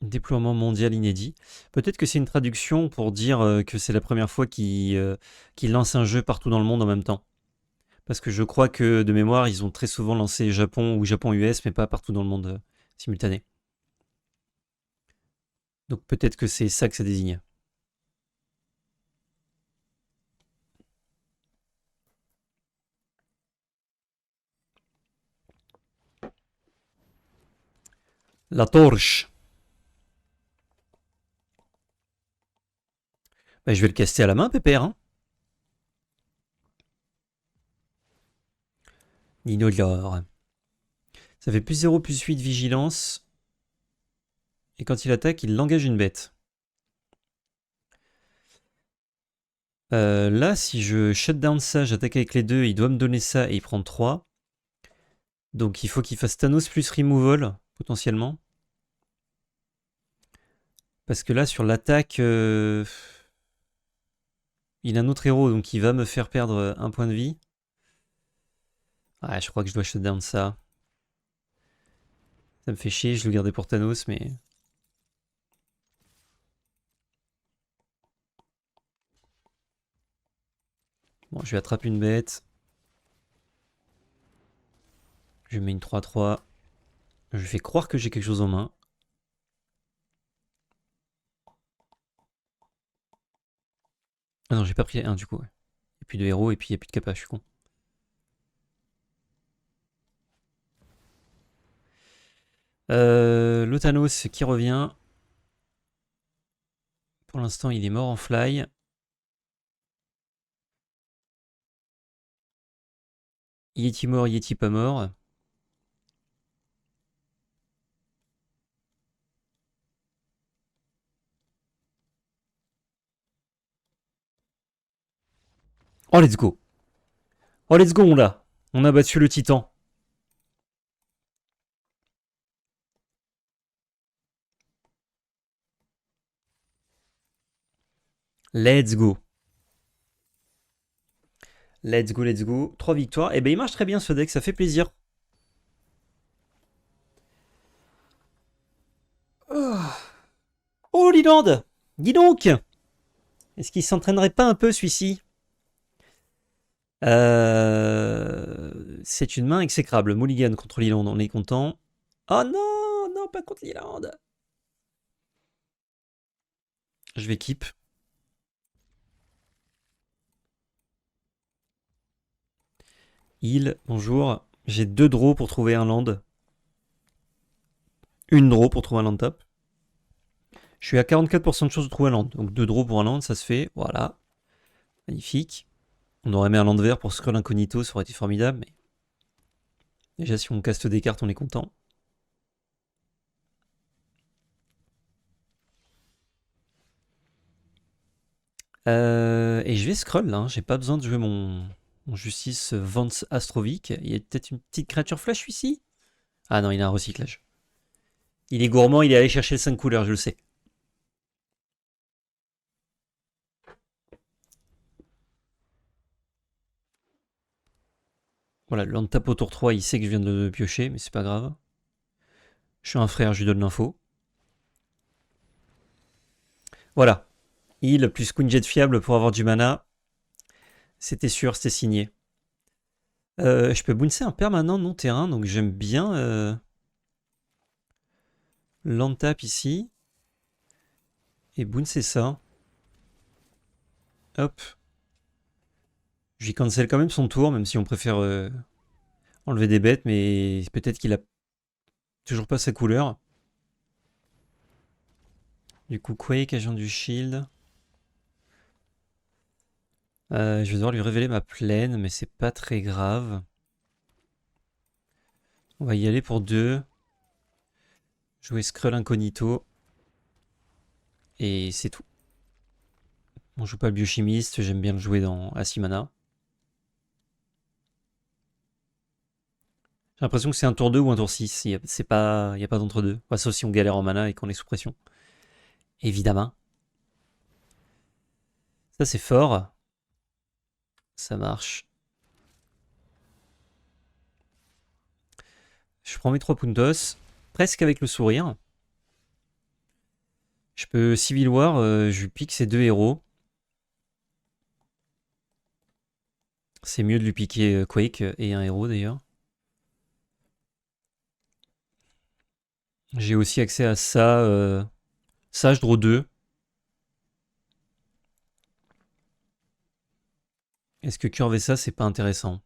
Déploiement mondial inédit. Peut-être que c'est une traduction pour dire que c'est la première fois qu'il lance un jeu partout dans le monde en même temps. Parce que je crois que de mémoire, ils ont très souvent lancé Japon ou Japon-US, mais pas partout dans le monde simultané. Donc peut-être que c'est ça que ça désigne. La torche. Bah, je vais le caster à la main, Pépère. Hein. Ninolore. Ça fait +0, +8 vigilance. Et quand il attaque, il engage une bête. Là, si je shut down ça, j'attaque avec les deux, il doit me donner ça et il prend 3. Donc il faut qu'il fasse Thanos plus removal, potentiellement. Parce que là, sur l'attaque, il a un autre héros, donc il va me faire perdre un point de vie. Ah, je crois que je dois shut down ça. Ça me fait chier, je le gardais pour Thanos, mais... Bon, je vais attraper une bête. Je mets une 3-3. Je fais croire que j'ai quelque chose en main. Ah non, j'ai pas pris un du coup. Ouais. Il n'y a plus de héros et puis il n'y a plus de kappa, je suis con. Le Thanos qui revient. Pour l'instant, il est mort en fly. Yeti mort, Yeti pas mort. Oh, let's go. Oh, let's go, on l'a. On a battu le titan. Let's go. Let's go, let's go. 3 victoires. Et ben, il marche très bien ce deck, ça fait plaisir. Oh, Liland. Dis donc. Est-ce qu'il s'entraînerait pas un peu, celui-ci? C'est une main exécrable. Mulligan contre Liland, on est content. Oh non, non, pas contre Liland. Je vais keep. Il, bonjour. J'ai 2 draws pour trouver un land. Une draw pour trouver un land tap. Je suis à 44% de chance de trouver un land. Donc 2 draws pour un land, ça se fait. Voilà. Magnifique. On aurait mis un land vert pour scroll incognito, ça aurait été formidable. Mais déjà, si on caste des cartes, on est content. Et je vais scroll là. J'ai pas besoin de jouer mon Justice Vance Astrovic. Il y a peut-être une petite créature flash ici. Ah non, il a un recyclage. Il est gourmand, il est allé chercher le 5 couleurs, je le sais. Voilà, le land tap au tour 3, il sait que je viens de le piocher, mais c'est pas grave. Je suis un frère, je lui donne l'info. Voilà. Heal plus Queen Jet fiable pour avoir du mana. C'était sûr, c'était signé. Je peux bouncer un permanent non terrain, donc j'aime bien land tap ici. Et bouncer ça. Hop. J'y cancel quand même son tour, même si on préfère enlever des bêtes, mais peut-être qu'il a toujours pas sa couleur. Du coup, Quake, agent du shield. Je vais devoir lui révéler ma plaine, mais c'est pas très grave. On va y aller pour 2. Jouer Skrull Incognito. Et c'est tout. On joue pas le biochimiste, j'aime bien le jouer dans Asimana. J'ai l'impression que c'est un tour 2 ou un tour 6. Il n'y a pas d'entre-deux. Enfin, sauf si on galère en mana et qu'on est sous pression. Évidemment. Ça, c'est fort. Ça marche. Je prends mes 3 puntos. Presque avec le sourire. Je peux Civil War, je lui pique ces 2 héros. C'est mieux de lui piquer Quake et un héros d'ailleurs. J'ai aussi accès à ça. Ça, je draw 2. Est-ce que curver ça, c'est pas intéressant?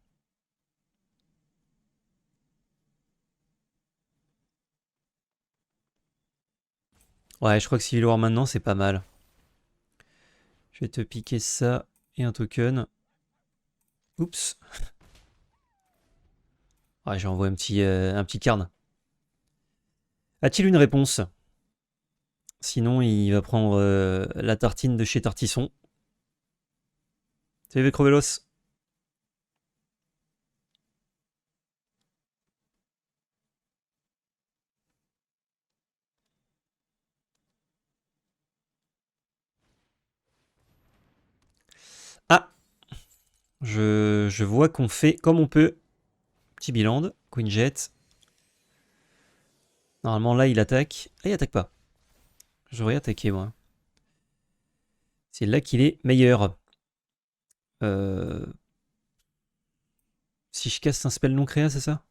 Ouais, je crois que Civil War maintenant, c'est pas mal. Je vais te piquer ça et un token. Oups. Ouais, j'ai envoyé un petit carne. A-t-il une réponse? Sinon, il va prendre la tartine de chez Tartisson. Salut Crevelos. Ah, je vois qu'on fait comme on peut. Petit biland, Queen Jet. Normalement, là, il attaque. Ah, il attaque pas. J'aurais attaqué, moi. C'est là qu'il est meilleur. Si je casse un spell non créa, c'est ça?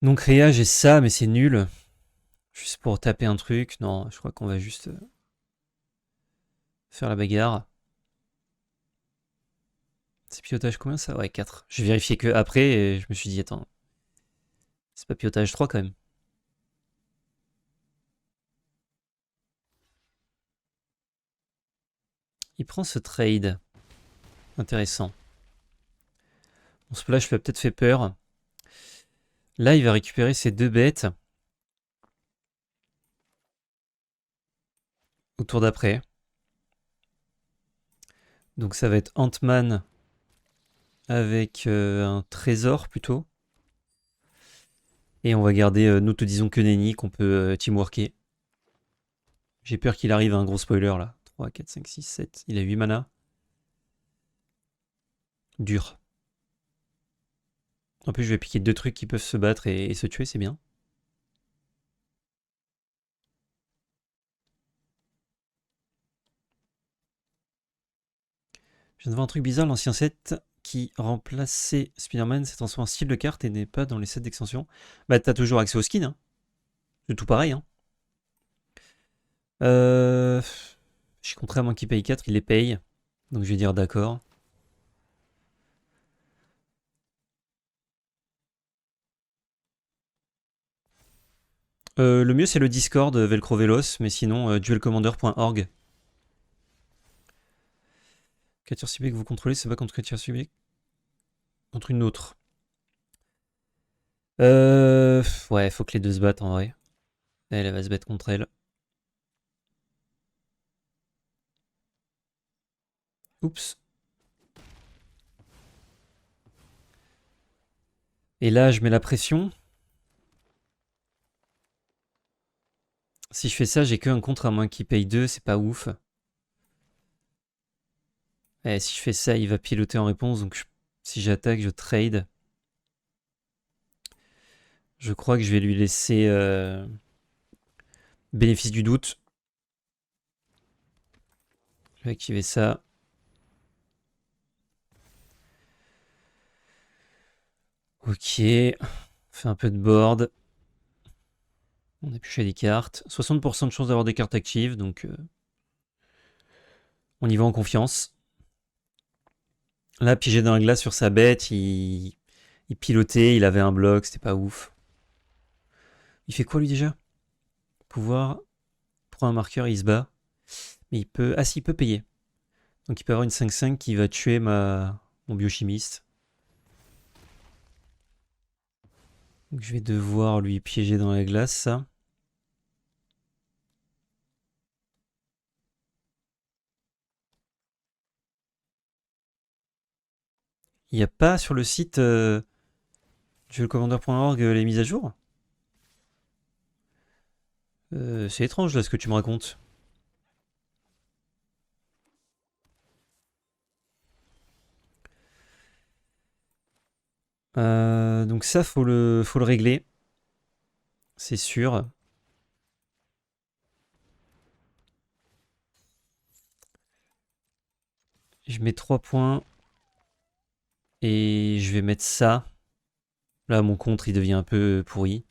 Non créa, j'ai ça, mais c'est nul. Juste pour taper un truc. Non, je crois qu'on va juste faire la bagarre. C'est pilotage combien ça? Ouais, 4. J'ai vérifié que après et je me suis dit, attends, c'est pas pilotage 3 quand même. Il prend ce trade. Intéressant. Mon splash lui a peut-être fait peur. Là, il va récupérer ses 2 bêtes. Au tour d'après. Donc ça va être Ant-Man avec un trésor plutôt. Et on va garder, nous te disons que Nenni qu'on peut teamworker. J'ai peur qu'il arrive à un gros spoiler là. 3, 4, 5, 6, 7. Il a 8 mana. Dur. En plus, je vais piquer 2 trucs qui peuvent se battre et se tuer, c'est bien. Je viens de voir un truc bizarre, l'ancien set qui remplaçait Spider-Man s'est transformé en style de carte et n'est pas dans les sets d'extension. Bah t'as toujours accès au skin, hein. C'est tout pareil, hein. J'ai compris à moins qu'il paye 4, il les paye. Donc je vais dire d'accord. Le mieux, c'est le Discord Velcro Velos, mais sinon, duelcommander.org. Créature ciblée que vous contrôlez, c'est pas contre créature ciblée. Contre une autre. Ouais, faut que les deux se battent en vrai. Elle va se battre contre elle. Oups. Et là, je mets la pression. Si je fais ça, j'ai qu'un contre à moins qu'il paye 2, c'est pas ouf. Si je fais ça, il va piloter en réponse, donc si j'attaque, je trade. Je crois que je vais lui laisser bénéfice du doute. Je vais activer ça. Ok, on fait un peu de board. On a pioché des cartes. 60% de chance d'avoir des cartes actives, donc on y va en confiance. Là, piégé dans la glace sur sa bête, il pilotait, il avait un bloc, c'était pas ouf. Il fait quoi lui déjà? Pouvoir, prend un marqueur, il se bat. Mais il peut. Ah si, il peut payer. Donc il peut avoir une 5-5 qui va tuer mon biochimiste. Donc je vais devoir lui piéger dans la glace, ça. Il n'y a pas sur le site duelcommander.org les mises à jour? C'est étrange là ce que tu me racontes. Donc ça, faut le régler. C'est sûr. Je mets 3 points. Et je vais mettre ça. Là, mon contre, il devient un peu pourri.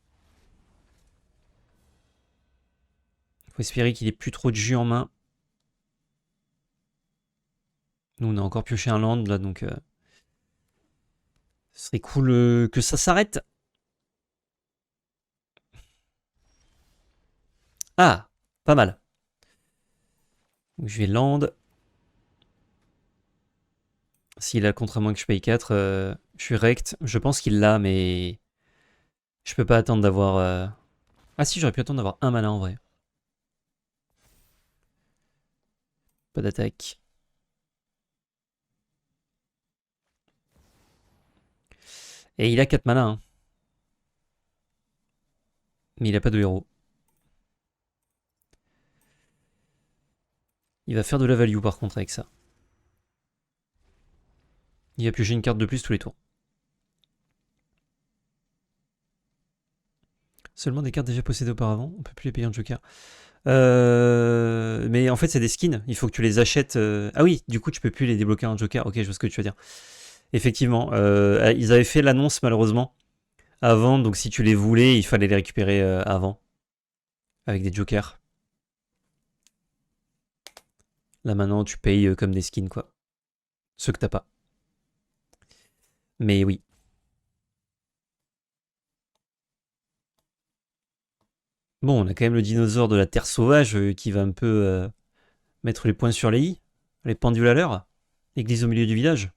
Faut espérer qu'il ait plus trop de jus en main. Nous, on a encore pioché un land, là, donc... ce serait cool que ça s'arrête. Ah, pas mal. Donc, je vais land. S'il a le contre à moins que je paye 4, je suis rect. Je pense qu'il l'a, mais... Je peux pas attendre d'avoir... Ah si, j'aurais pu attendre d'avoir un mana en vrai. Pas d'attaque. Et il a 4 mana, hein. Mais il a pas de héros. Il va faire de la value par contre avec ça. Il va piocher une carte de plus tous les tours. Seulement des cartes déjà possédées auparavant. On peut plus les payer en joker. Mais en fait, c'est des skins. Il faut que tu les achètes. Ah oui, du coup, tu peux plus les débloquer en joker. Ok, je vois ce que tu veux dire. Effectivement, ils avaient fait l'annonce malheureusement avant. Donc, si tu les voulais, il fallait les récupérer avant. Avec des jokers. Là, maintenant, tu payes comme des skins, quoi. Ceux que t'as pas. Mais oui. Bon, on a quand même le dinosaure de la Terre sauvage qui va un peu mettre les points sur les i. Les pendules à l'heure. Église au milieu du village.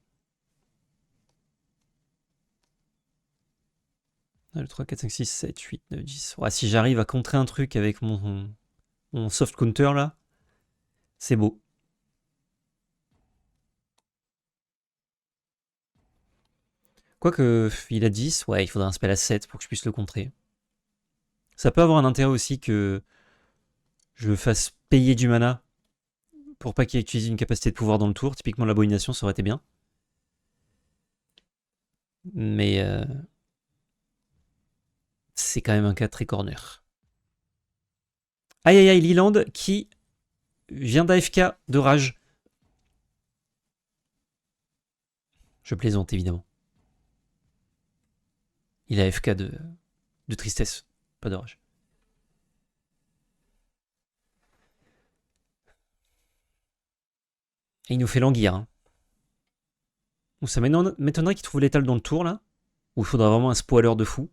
Le 3, 4, 5, 6, 7, 8, 9, 10. Ouais, si j'arrive à contrer un truc avec mon soft counter là, c'est beau. Quoique, il a 10, ouais, il faudra un spell à 7 pour que je puisse le contrer. Ça peut avoir un intérêt aussi que je fasse payer du mana pour pas qu'il utilise une capacité de pouvoir dans le tour. Typiquement, l'abomination, ça aurait été bien. Mais c'est quand même un cas très corner. Aïe aïe aïe, Leland qui vient d'AFK de rage. Je plaisante évidemment. Il a AFK de tristesse, pas de rage. Et il nous fait languir. Hein. Ou ça m'étonnerait qu'il trouve l'étal dans le tour là. Ou il faudra vraiment un spoiler de fou.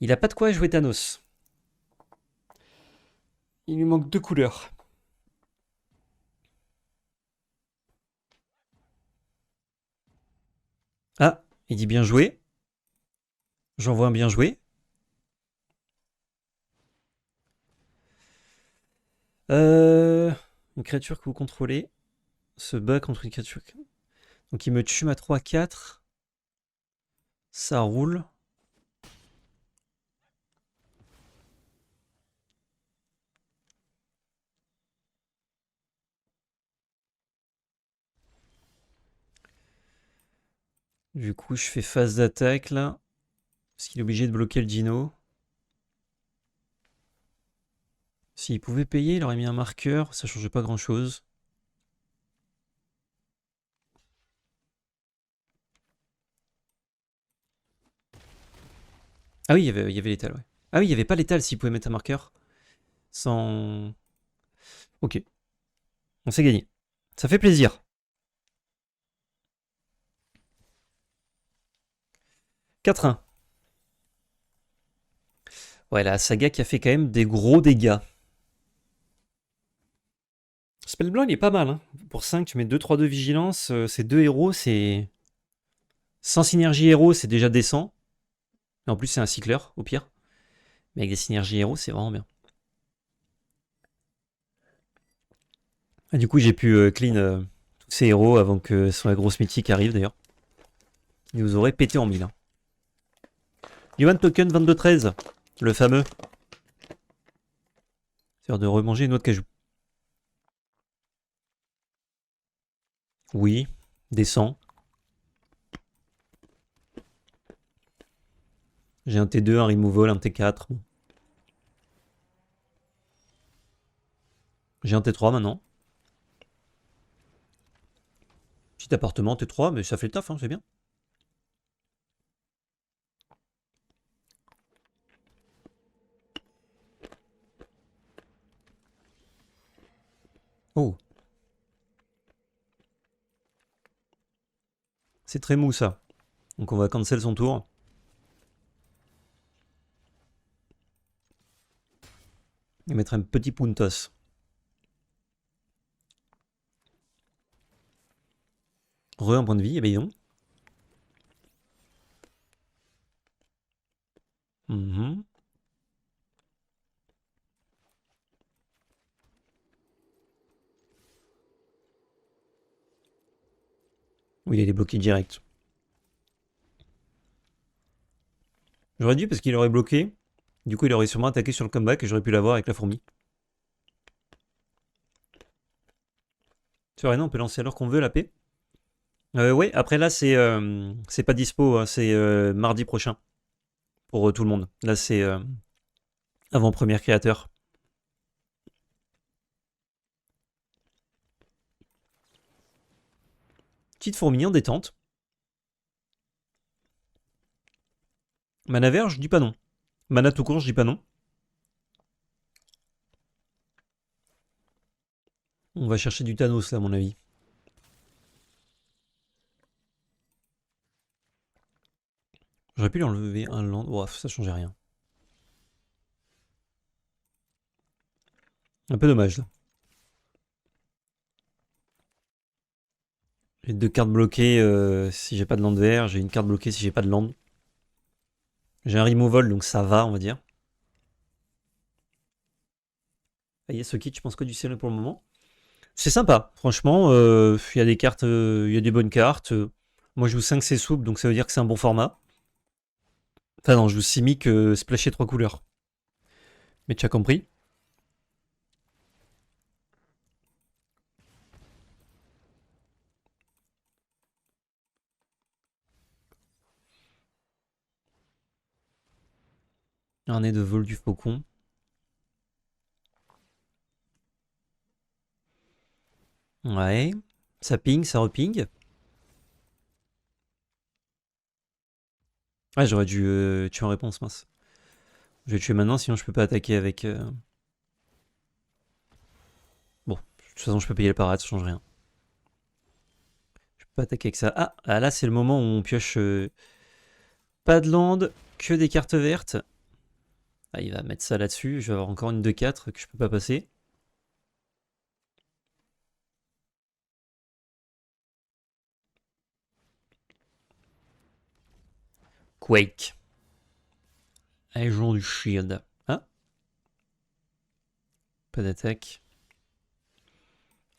Il a pas de quoi jouer Thanos. Il lui manque 2 couleurs. Ah, il dit bien joué. J'envoie un bien joué. Une créature que vous contrôlez se bat contre une créature. Donc il me tue ma 3-4. Ça roule. Du coup, je fais phase d'attaque là. Parce qu'il est obligé de bloquer le dino. S'il pouvait payer, il aurait mis un marqueur. Ça changeait pas grand chose. Ah oui, il y avait l'étal, ouais. Ah oui, il n'y avait pas l'étal s'il pouvait mettre un marqueur. Sans. Ok. On s'est gagné. Ça fait plaisir. 4-1. Ouais, la saga qui a fait quand même des gros dégâts. Spell blanc, il est pas mal. Hein. Pour 5, tu mets 2-3-2 vigilance. C'est 2 héros, c'est. Sans synergie héros, c'est déjà décent. Et en plus, c'est un cycleur, au pire. Mais avec des synergies héros, c'est vraiment bien. Ah, du coup, j'ai pu clean tous ces héros avant que la grosse mythique arrive, d'ailleurs. Il vous aurait pété en mille. Hein. Human Token 22-13, le fameux. C'est-à-dire de remanger une autre cajou. Oui, descend. J'ai un T2, un removal, un T4. Bon. J'ai un T3 maintenant. Petit appartement T3, mais ça fait le taf, hein, c'est bien. Oh. C'est très mou ça. Donc on va cancel son tour. Et mettre un petit puntos. Un point de vie, et ben non. Oui, il est bloqué direct. J'aurais dû parce qu'il aurait bloqué. Du coup, il aurait sûrement attaqué sur le comeback et j'aurais pu l'avoir avec la fourmi. C'est vrai, non, on peut lancer alors qu'on veut la paix. Ouais, après là, c'est pas dispo, hein, c'est mardi prochain pour tout le monde. Là, c'est avant-première créateur. Petite fourmi en détente. Mana vert, je dis pas non. Mana tout court, je dis pas non. On va chercher du Thanos là, à mon avis. J'aurais pu lui enlever un land. Oh, ça changeait rien. Un peu dommage là. J'ai 2 cartes bloquées si j'ai pas de land vert. J'ai une carte bloquée si j'ai pas de land. J'ai un removal donc ça va, on va dire. Ah, yes, ok, tu penses que du ciel pour le moment. C'est sympa, franchement. Il y a des cartes, il y a des bonnes cartes. Moi, je joue 5 c'est souple, donc ça veut dire que c'est un bon format. Enfin, non, je joue Simic splasher 3 couleurs. Mais tu as compris. Un nez de vol du faucon. Ouais. Ça ping, ça reping. Ouais, j'aurais dû tuer en réponse, mince. Je vais tuer maintenant, sinon je peux pas attaquer avec. Bon, de toute façon, je peux payer le parade, ça change rien. Je peux pas attaquer avec ça. Ah là, c'est le moment où on pioche pas de land, que des cartes vertes. Ah, il va mettre ça là-dessus. Je vais avoir encore une 2-4 que je peux pas passer. Quake. Agent du Shield. Ah, pas d'attaque.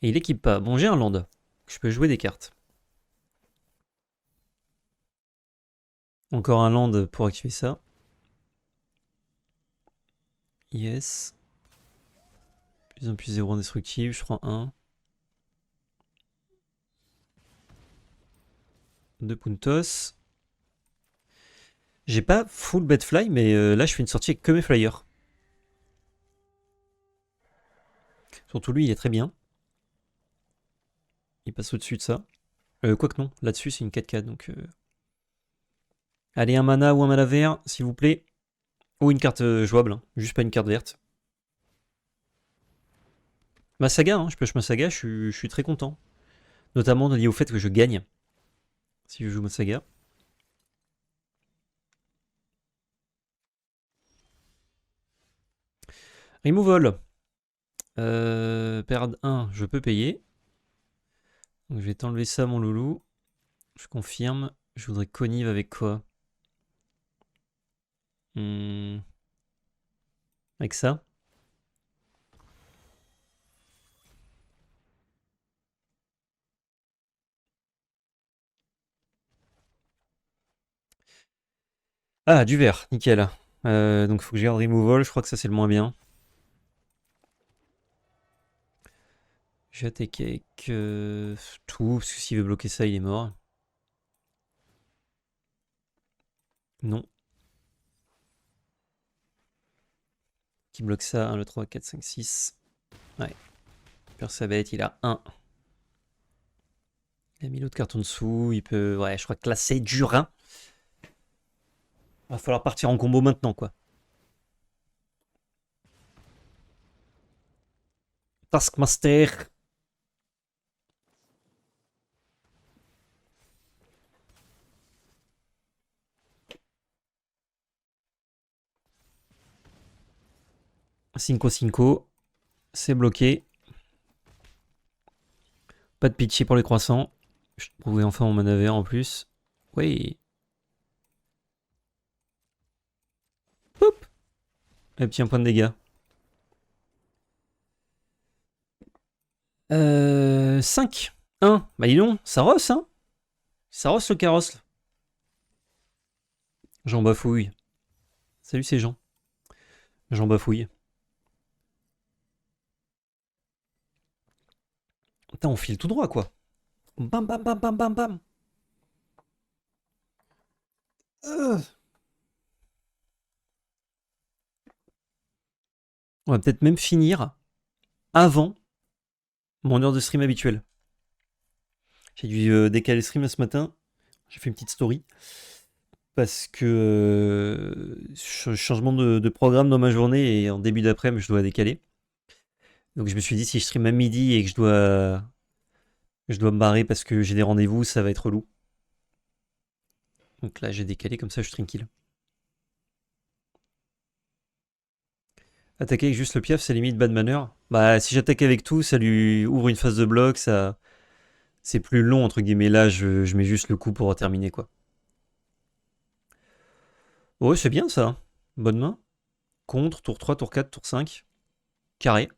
Et il équipe pas. Bon, j'ai un land. Je peux jouer des cartes. Encore un land pour activer ça. Yes. Plus en plus 0 indestructible. Je prends 1. 2 Puntos. J'ai pas full Bedfly, mais là je fais une sortie avec que mes flyers. Surtout lui, il est très bien. Il passe au-dessus de ça. Quoique non, là-dessus c'est une 4-4, donc... Allez, un mana ou un mana vert, s'il vous plaît. Ou une carte jouable, hein. Juste pas une carte verte. Ma saga, hein, je pioche ma saga, je suis très content. Notamment lié au fait que je gagne. Si je joue ma saga. Removal. Perdre 1, je peux payer. Donc je vais t'enlever ça, mon loulou. Je confirme. Je voudrais connive avec quoi? Avec ça. Ah, du vert, nickel. Donc il faut que je garde removal, je crois que ça c'est le moins bien. Je vais attaquer avec tout, parce que s'il veut bloquer ça, il est mort. Non. Qui bloque ça? 1, 2, 3, 4, 5, 6. Ouais. Père sa bête, il a 1. Il a mis l'autre carte en dessous, il peut... Ouais, je crois que là c'est dur, hein. Va falloir partir en combo maintenant, quoi. Taskmaster. Cinco Cinco. C'est bloqué. Pas de pitié pour les croissants. Je trouvais enfin mon mana vert en plus. Oui. Hop. Un petit point de dégâts. 5. 1. Bah dis donc, ça rosse, hein. Ça rosse le carrosse. J'en bafouille. Salut ces gens. J'en bafouille. Putain, on file tout droit, quoi. Bam, bam, bam, bam, bam, bam. On va peut-être même finir avant mon heure de stream habituelle. J'ai dû décaler le stream ce matin. J'ai fait une petite story. Parce que changement de programme dans ma journée et en début d'après-midi, je dois décaler. Donc je me suis dit, si je stream à midi et que je dois me barrer parce que j'ai des rendez-vous, ça va être relou. Donc là, j'ai décalé, comme ça, je suis tranquille. Attaquer avec juste le piaf, c'est limite bad manner. Bah, si j'attaque avec tout, ça lui ouvre une phase de bloc, ça... C'est plus long, entre guillemets. Là, je mets juste le coup pour terminer, quoi. Ouais, c'est bien, ça. Bonne main. Contre, tour 3, tour 4, tour 5. Carré.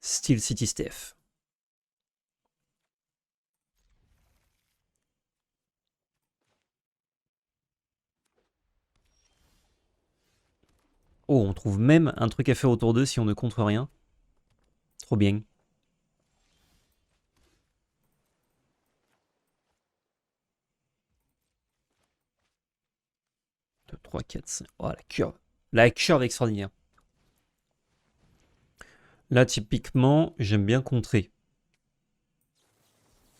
Steel City Steph. Oh, on trouve même un truc à faire autour d'eux si on ne contre rien. Trop bien. 2, 3, 4, 5. Oh, la curve. La curve extraordinaire. Là, typiquement, j'aime bien contrer.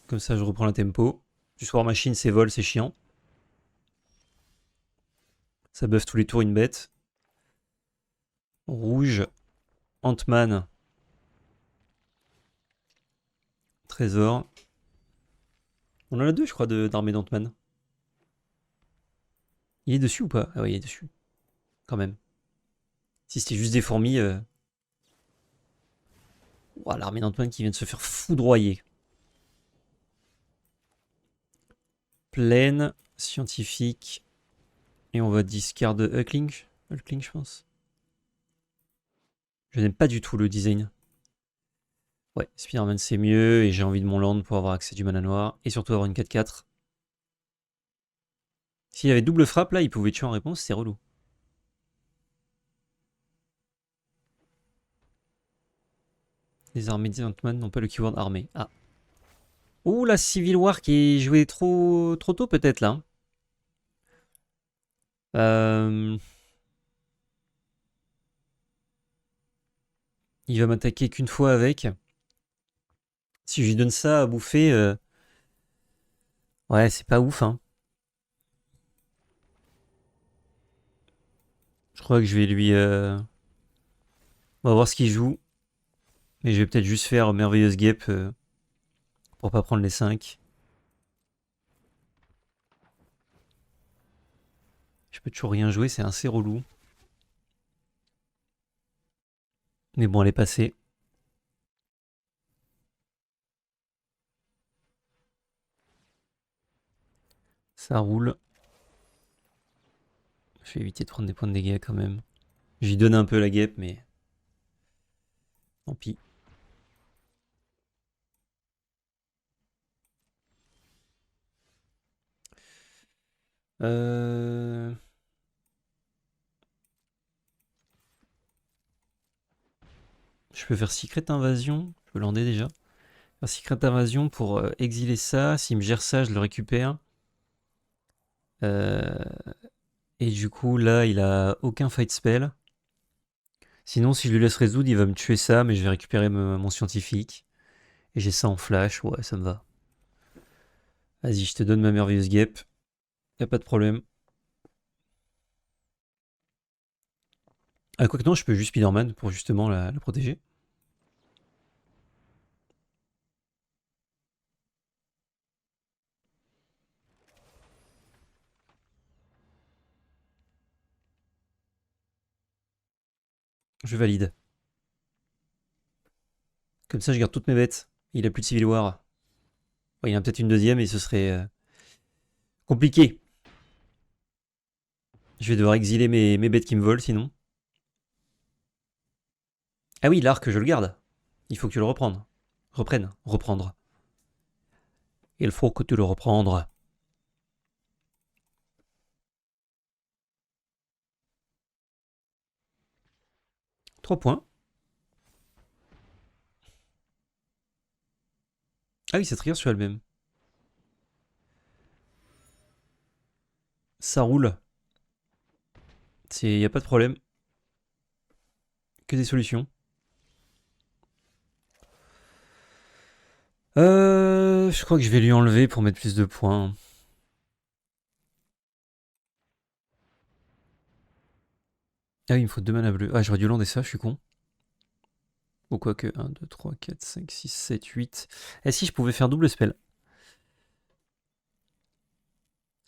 Comme ça, je reprends la tempo. Juste War Machine, c'est vol, c'est chiant. Ça buff tous les tours une bête. Rouge, Ant-Man. Trésor. On en a deux, je crois, d'armée d'Ant-Man. Il est dessus ou pas? Ah oui, il est dessus. Quand même. Si c'était juste des fourmis... Ouah, l'armée d'Antoine qui vient de se faire foudroyer. Plaine, scientifique. Et on va discard Hulkling. Hulkling, je pense. Je n'aime pas du tout le design. Ouais, Spider-Man c'est mieux. Et j'ai envie de mon land pour avoir accès du mana noir. Et surtout avoir une 4-4. S'il avait double frappe, là, il pouvait tuer en réponse. C'est relou. Les armées d'Ant-Man n'ont pas le keyword armée. Ah. Ouh, la Civil War qui est jouée trop tôt peut-être là. Il va m'attaquer qu'une fois avec. Si je lui donne ça à bouffer... Ouais, c'est pas ouf, hein. Je crois que je vais lui... On va voir ce qu'il joue. Mais je vais peut-être juste faire Merveilleuse Guêpe pour pas prendre les 5. Je peux toujours rien jouer, c'est assez relou. Mais bon, elle est passée. Ça roule. Je vais éviter de prendre des points de dégâts quand même. J'y donne un peu la guêpe, mais... Tant pis. Je peux faire Secret Invasion. Je peux lander déjà. Faire Secret Invasion pour exiler ça. S'il me gère ça, je le récupère. Et du coup, là, il a aucun fight spell. Sinon, si je lui laisse résoudre, il va me tuer ça, mais je vais récupérer mon scientifique. Et j'ai ça en flash, ouais, ça me va. Vas-y, je te donne ma merveilleuse guêpe. Y'a pas de problème. Ah, quoique non, je peux juste Spider-Man pour justement la protéger. Je valide. Comme ça, je garde toutes mes bêtes. Il a plus de Civil War. Ouais, il en a peut-être une deuxième et ce serait compliqué. Je vais devoir exiler mes bêtes qui me volent sinon. Ah oui, l'arc, je le garde. Il faut que tu le reprennes. Reprendre. Il faut que tu le reprennes. 3 points. Ah oui, ça trigger sur elle-même. Ça roule. Y a pas de problème. Que des solutions. Je crois que je vais lui enlever pour mettre plus de points. Ah oui, il me faut 2 mana bleus. Ah, j'aurais dû lander ça, je suis con. Ou quoi que 1, 2, 3, 4, 5, 6, 7, 8. Et si je pouvais faire double spell?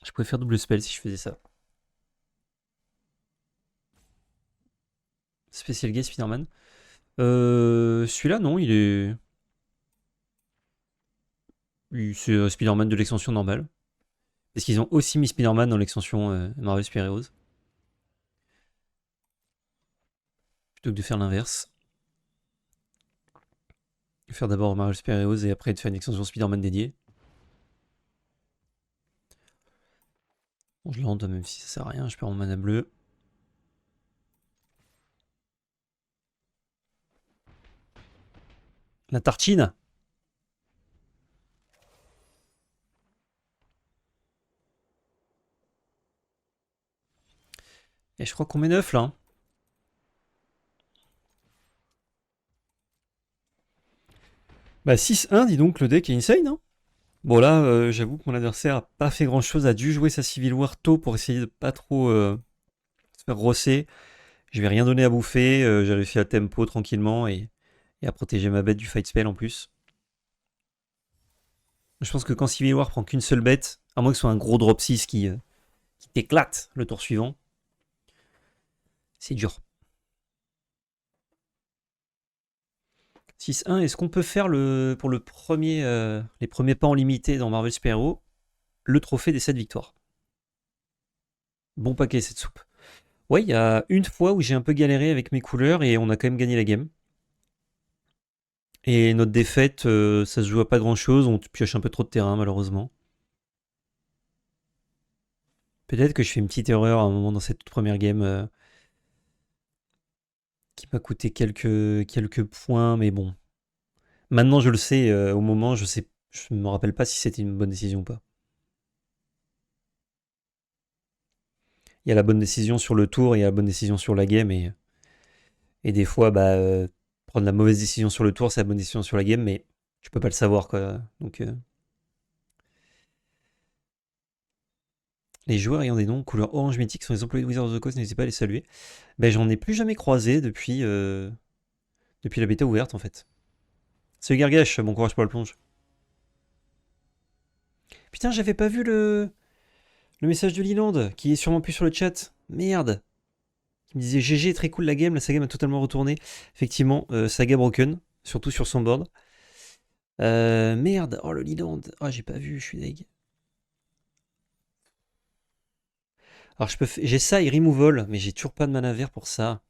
Je pouvais faire double spell si je faisais ça. Spécial Guest Spider-Man. Celui-là, non, il est... C'est Spider-Man de l'extension normale. Parce qu'ils ont aussi mis Spider-Man dans l'extension Marvel Super Heroes. Plutôt que de faire l'inverse. Faire d'abord Marvel Super Heroes et après de faire une extension Spider-Man dédiée. Bon, je lande même si ça sert à rien, je perds mon mana bleu. La tartine. Et je crois qu'on met 9 là. Hein. Bah 6-1, dis donc, le deck est insane. Hein. Bon là, j'avoue que mon adversaire a pas fait grand chose, a dû jouer sa Civil War tôt pour essayer de pas trop se faire rosser. Je vais rien donner à bouffer, j'ai réussi à tempo tranquillement et à protéger ma bête du fight spell en plus. Je pense que quand Civil War prend qu'une seule bête, à moins que ce soit un gros drop 6 qui qui t'éclate le tour suivant. C'est dur. 6-1, est-ce qu'on peut faire pour le premier, les premiers pas en limité dans Marvel Super Hero, le trophée des 7 victoires? Bon paquet cette soupe. Ouais, il y a une fois où j'ai un peu galéré avec mes couleurs et on a quand même gagné la game. Et notre défaite, ça se joue à pas grand chose, on pioche un peu trop de terrain malheureusement. Peut-être que je fais une petite erreur à un moment dans cette toute première game qui m'a coûté quelques points, mais bon. Maintenant je le sais, au moment je me rappelle pas si c'était une bonne décision ou pas. Il y a la bonne décision sur le tour et il y a la bonne décision sur la game et des fois bah prendre la mauvaise décision sur le tour c'est la bonne décision sur la game mais tu peux pas le savoir quoi. Donc les joueurs ayant des noms couleur orange mythique sont les employés de Wizards of the Coast, n'hésitez pas à les saluer. Ben j'en ai plus jamais croisé depuis la bêta ouverte en fait. Salut Gargash, bon courage pour la plonge. Putain, j'avais pas vu le message de Leland, qui est sûrement plus sur le chat. Merde. Qui me disait GG, très cool la game, sa game a totalement retourné. Effectivement, saga broken, surtout sur son board. Merde, oh le Leland. Oh, j'ai pas vu, je suis deg. Alors j'ai ça et removal, mais j'ai toujours pas de mana vert pour ça.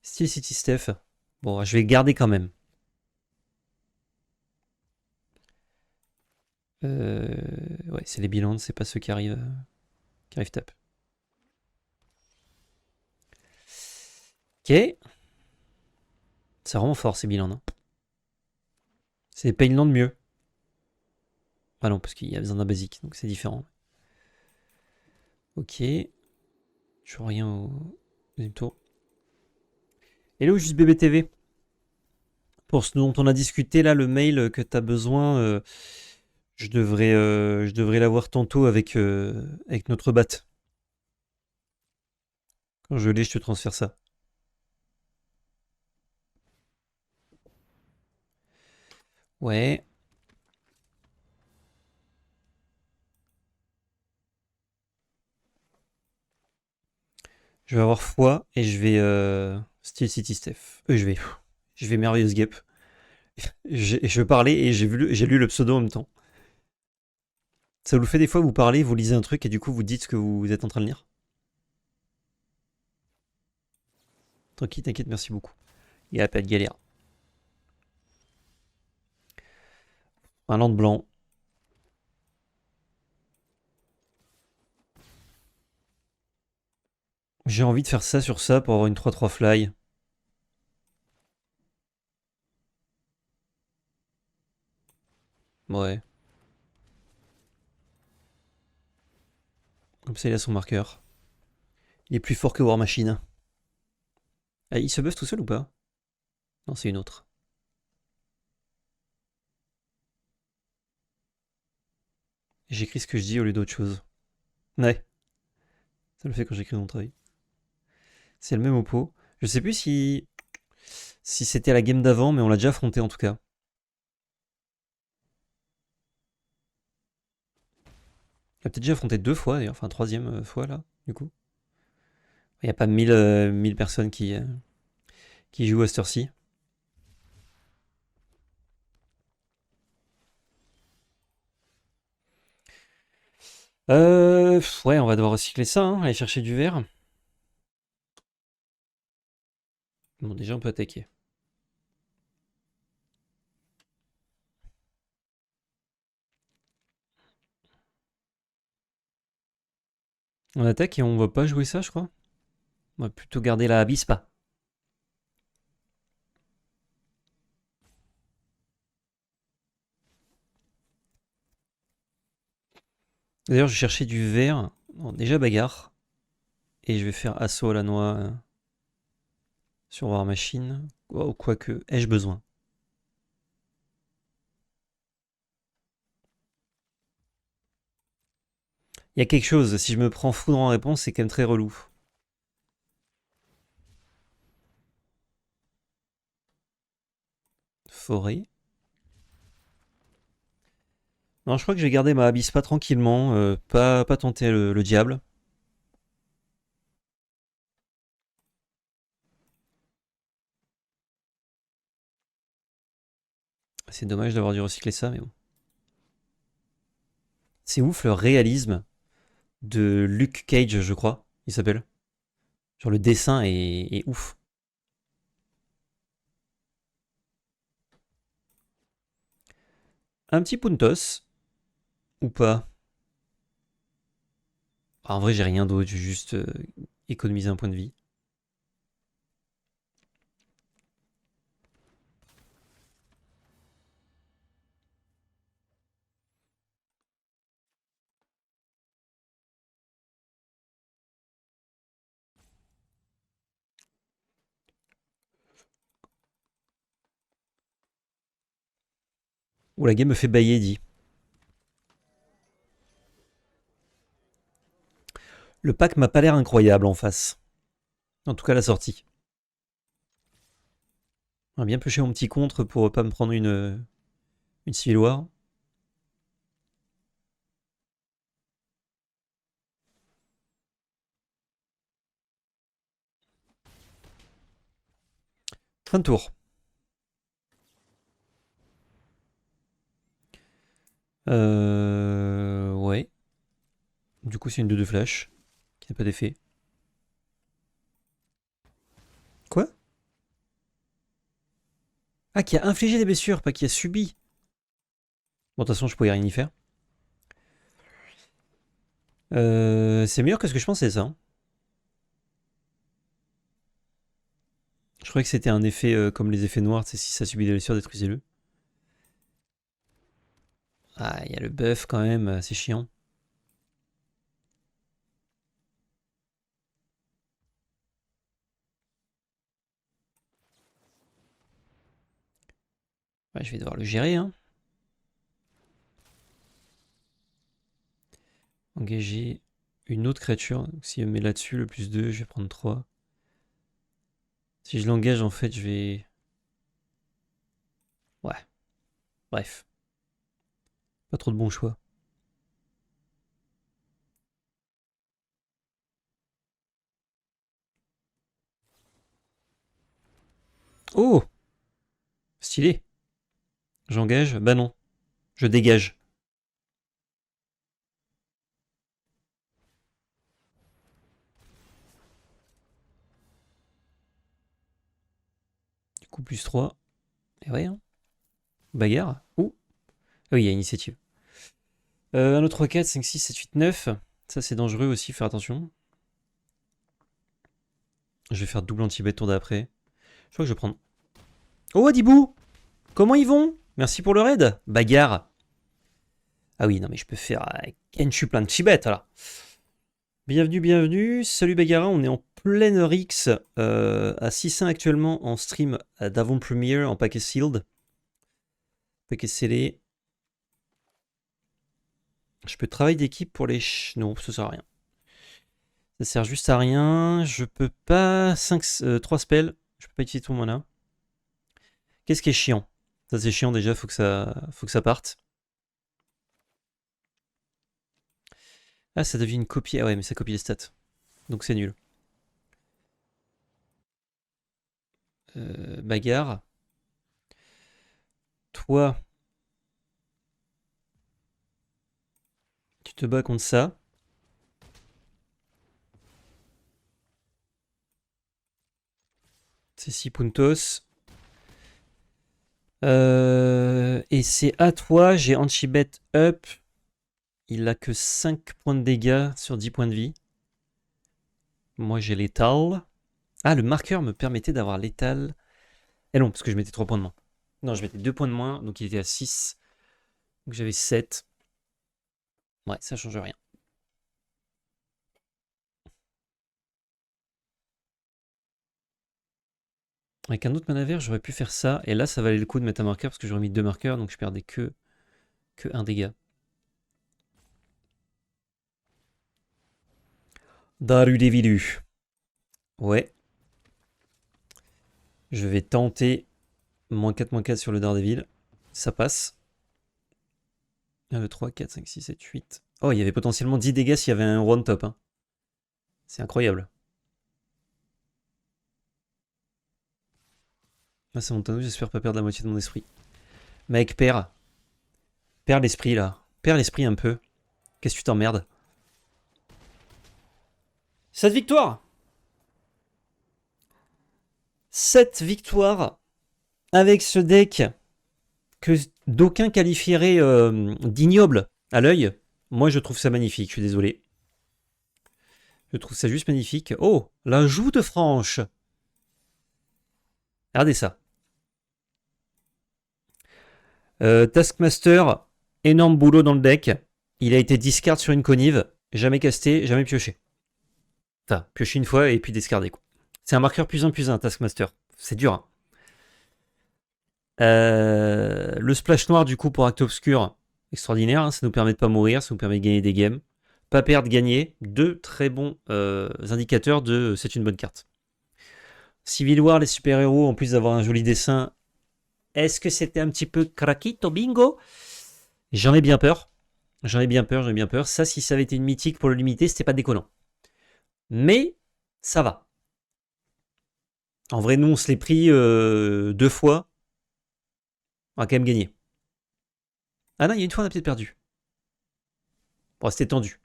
Steel City Steph. Bon, je vais le garder quand même. Ouais, c'est les bilans, c'est pas ceux qui arrivent tap. Ok. C'est vraiment fort ces bilans. Hein. C'est des Painland mieux. Ah non, parce qu'il y a besoin d'un basique, donc c'est différent. Ok. Je vois rien au deuxième tour. Hello, juste BBTV. Pour ce dont on a discuté là, le mail que tu as besoin, je devrais l'avoir tantôt avec notre bat. Quand je l'ai, je te transfère ça. Ouais. Je vais avoir foi et je vais Steel City Steph. Je vais Merveilleuse Guêpe. Je parlais et j'ai lu le pseudo en même temps. Ça vous le fait des fois, vous parlez, vous lisez un truc et du coup vous dites ce que vous êtes en train de lire? Tranquille, t'inquiète, merci beaucoup. Il n'y a pas de galère. Un land blanc. J'ai envie de faire ça sur ça pour avoir une 3-3 fly. Ouais. Comme ça, il a son marqueur. Il est plus fort que War Machine. Ah, il se buff tout seul ou pas? Non, c'est une autre. J'écris ce que je dis au lieu d'autre chose. Ouais. Ça le fait quand j'écris mon travail. C'est le même oppo. Je sais plus si c'était à la game d'avant, mais on l'a déjà affronté en tout cas. On l'a peut-être déjà affronté 2 fois d'ailleurs, enfin troisième fois là, du coup. Il n'y a pas 1000 personnes qui jouent à cette heure-ci. Ouais, on va devoir recycler ça, hein, aller chercher du verre. Bon, déjà on peut attaquer. On attaque et on va pas jouer ça, je crois. On va plutôt garder la Abispa. D'ailleurs, je cherchais du verre. Bon, déjà bagarre. Et je vais faire assaut à la noix sur War Machine. Oh, quoique, ai-je besoin? Il y a quelque chose, si je me prends foudre en réponse, c'est quand même très relou. Forêt. Non, je crois que je vais garder ma Abysspa tranquillement, pas tenter le diable. C'est dommage d'avoir dû recycler ça, mais bon. C'est ouf le réalisme de Luke Cage, je crois, il s'appelle. Genre le dessin est ouf. Un petit Puntos, ou pas? En vrai, j'ai rien d'autre, j'ai juste économisé un point de vie. Ou la game me fait bailler, dit. Le pack m'a pas l'air incroyable en face. En tout cas, la sortie. J'aurais bien pêché mon petit contre pour pas me prendre une Civil War. Fin de tour. Ouais. Du coup, c'est une 2-2 flash qui n'a pas d'effet. Quoi? Ah, qui a infligé des blessures, pas qui a subi. Bon, de toute façon, je pouvais rien y faire. C'est meilleur que ce que je pensais, ça. Hein. Je croyais que c'était un effet comme les effets noirs, c'est si ça subit des blessures, détruisez-le. Ah, il y a le buff quand même, c'est chiant. Ouais, je vais devoir le gérer. Hein. Engager une autre créature. Donc, si je mets là-dessus le plus 2, je vais prendre 3. Si je l'engage, en fait, je vais... Ouais, bref. Pas trop de bons choix. Oh! Stylé. J'engage? Bah non. Je dégage. Du coup, plus 3. Et ouais, hein. Bagarre. Ouh. Ah oui, il y a initiative. Un autre 3, 4, 5, 6, 7, 8, 9. Ça, c'est dangereux aussi, faire attention. Je vais faire double anti-bet tour d'après. Je crois que je vais prendre... Oh, Adibou! Comment ils vont? Merci pour le raid. Bagarre. Ah oui, non, mais je peux faire Kenshu plein de chibet, là. Bienvenue, bienvenue. Salut Bagara, on est en pleine Rix à 600 actuellement en stream d'avant Premiere en paquet sealed. Paquet scellé. Je peux travailler d'équipe pour les... Non, ça sert à rien. Ça sert juste à rien. Je peux pas... 3 spells. Je peux pas utiliser tout mon mana. Qu'est-ce qui est chiant? Ça c'est chiant déjà, faut que ça parte. Ah, ça devient une copie. Ah ouais, mais ça copie les stats. Donc c'est nul. Bagarre. Toi, tu te bats contre ça. C'est 6 puntos. Et c'est à toi, j'ai Anchibet up. Il a que 5 points de dégâts sur 10 points de vie. Moi j'ai létal. Ah, le marqueur me permettait d'avoir létal. Eh non, parce que je mettais 3 points de moins. Non, je mettais 2 points de moins, donc il était à 6. Donc j'avais 7. Ouais, ça change rien. Avec un autre mana vert, j'aurais pu faire ça. Et là, ça valait le coup de mettre un marqueur parce que j'aurais mis 2 marqueurs, donc je perdais que 1 dégât. Daru Devilu. Ouais. Je vais tenter -4/-4 sur le Daredevil. Ça passe. 1, 2, 3, 4, 5, 6, 7, 8. Oh, il y avait potentiellement 10 dégâts s'il y avait un one top. Hein. C'est incroyable. Ah, c'est Montano, j'espère pas perdre la moitié de mon esprit. Mec, perds. Perds l'esprit là. Perds l'esprit un peu. Qu'est-ce que tu t'emmerdes? 7 victoires 7 victoires avec ce deck que d'aucuns qualifieraient d'ignoble à l'œil. Moi, je trouve ça magnifique, je suis désolé. Je trouve ça juste magnifique. Oh, l'ajout de Franche. Regardez ça. Taskmaster, énorme boulot dans le deck. Il a été discard sur une connive. Jamais casté, jamais pioché. Enfin, pioché une fois et puis discardé. C'est un marqueur +1/+1, Taskmaster. C'est dur. Hein. Le splash noir, du coup, pour Acte Obscur, extraordinaire. Hein, ça nous permet de pas mourir, ça nous permet de gagner des games. Pas perdre, gagner. Deux très bons indicateurs de c'est une bonne carte. Civil War, les super-héros, en plus d'avoir un joli dessin, est-ce que c'était un petit peu craquito bingo? J'en ai bien peur. J'en ai bien peur. Ça, si ça avait été une mythique pour le limiter, c'était pas déconnant. Mais ça va. En vrai, nous, on se l'est pris 2 fois. On a quand même gagné. Ah non, il y a une fois, on a peut-être perdu. Bon, c'était tendu.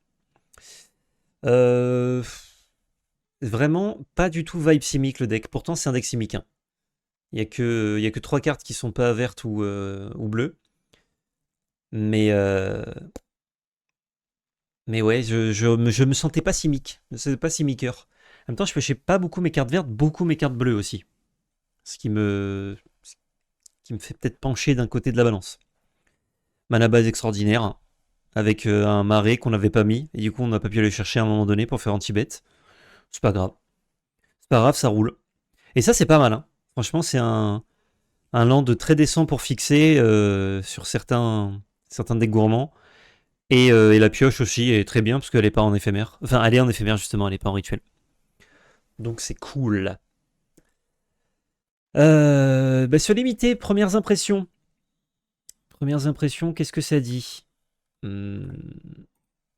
Vraiment, pas du tout vibe simic le deck. Pourtant, c'est un deck simic. Hein. Il n'y a que 3 cartes qui sont pas vertes ou bleues. Mais ouais, je me sentais pas simic. Je ne sentais pas simiqueur. En même temps, je pêchais pas beaucoup mes cartes vertes, beaucoup mes cartes bleues aussi. Ce qui me fait peut-être pencher d'un côté de la balance. Mana base extraordinaire, hein, avec un marais qu'on n'avait pas mis, et du coup on n'a pas pu aller chercher à un moment donné pour faire anti-bet. C'est pas grave. C'est pas grave, ça roule. Et ça, c'est pas mal. Hein. Franchement, c'est un land très décent pour fixer sur certains decks gourmands. Et la pioche aussi est très bien, parce qu'elle est pas en éphémère. Enfin, elle est en éphémère, justement, elle est pas en rituel. Donc c'est cool. Se limiter, premières impressions. Premières impressions, qu'est-ce que ça dit?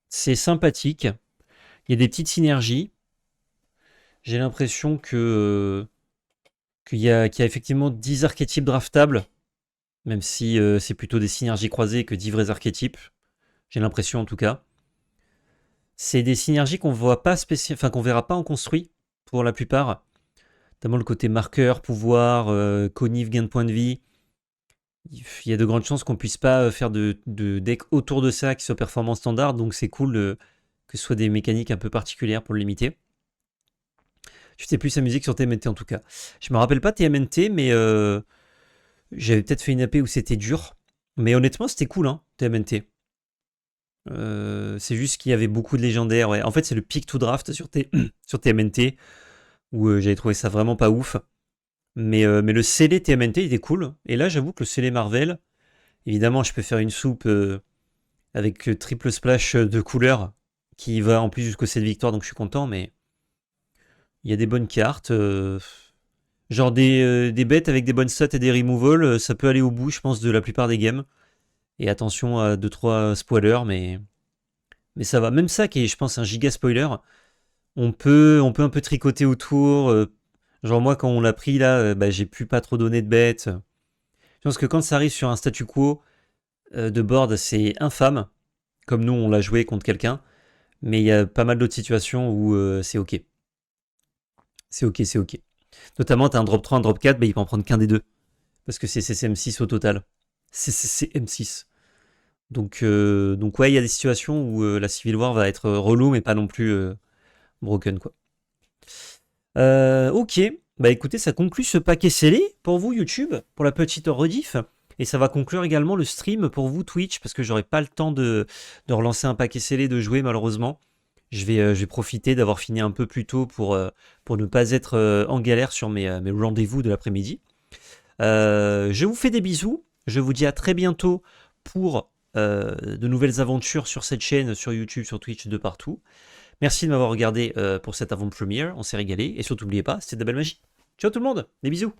C'est sympathique. Il y a des petites synergies. J'ai l'impression qu'il y a effectivement 10 archétypes draftables, même si c'est plutôt des synergies croisées que 10 vrais archétypes. J'ai l'impression en tout cas. C'est des synergies qu'on voit pas qu'on verra pas en construit pour la plupart. Notamment le côté marqueur, pouvoir, connive, gain de points de vie. Il y a de grandes chances qu'on puisse pas faire de deck autour de ça qui soit performant standard, donc c'est cool que ce soit des mécaniques un peu particulières pour le limiter. Tu t'es plus amusé que sur TMNT en tout cas. Je me rappelle pas TMNT, mais j'avais peut-être fait une AP où c'était dur. Mais honnêtement, c'était cool, hein, TMNT. C'est juste qu'il y avait beaucoup de légendaires. Ouais. En fait, c'est le pick to draft sur TMNT où j'avais trouvé ça vraiment pas ouf. Mais le scellé TMNT, il était cool. Et là, j'avoue que le scellé Marvel, évidemment, je peux faire une soupe avec triple splash de couleur qui va en plus jusqu'au 7 victoires, donc je suis content, mais il y a des bonnes cartes. Genre des bêtes avec des bonnes stats et des removals, ça peut aller au bout, je pense, de la plupart des games. Et attention à 2-3 spoilers, mais ça va. Même ça, qui est, je pense, un giga spoiler, on peut un peu tricoter autour. Genre moi, quand on l'a pris là, j'ai pu pas trop donner de bêtes. Je pense que quand ça arrive sur un statu quo de board, c'est infâme. Comme nous, on l'a joué contre quelqu'un. Mais il y a pas mal d'autres situations où c'est ok. C'est ok. Notamment, t'as un drop 3, un drop 4, il peut en prendre qu'un des deux. Parce que c'est CCM6 au total. CCM6. Donc ouais, il y a des situations où la Civil War va être relou, mais pas non plus broken, quoi. Ok, écoutez, ça conclut ce paquet scellé pour vous YouTube, pour la petite rediff. Et ça va conclure également le stream pour vous Twitch, parce que j'aurai pas le temps de relancer un paquet scellé, de jouer malheureusement. Je vais profiter d'avoir fini un peu plus tôt pour ne pas être en galère sur mes rendez-vous de l'après-midi. Je vous fais des bisous. Je vous dis à très bientôt pour de nouvelles aventures sur cette chaîne, sur YouTube, sur Twitch, de partout. Merci de m'avoir regardé pour cette avant-première. On s'est régalé. Et surtout, n'oubliez pas, c'était de la belle magie. Ciao tout le monde. Des bisous.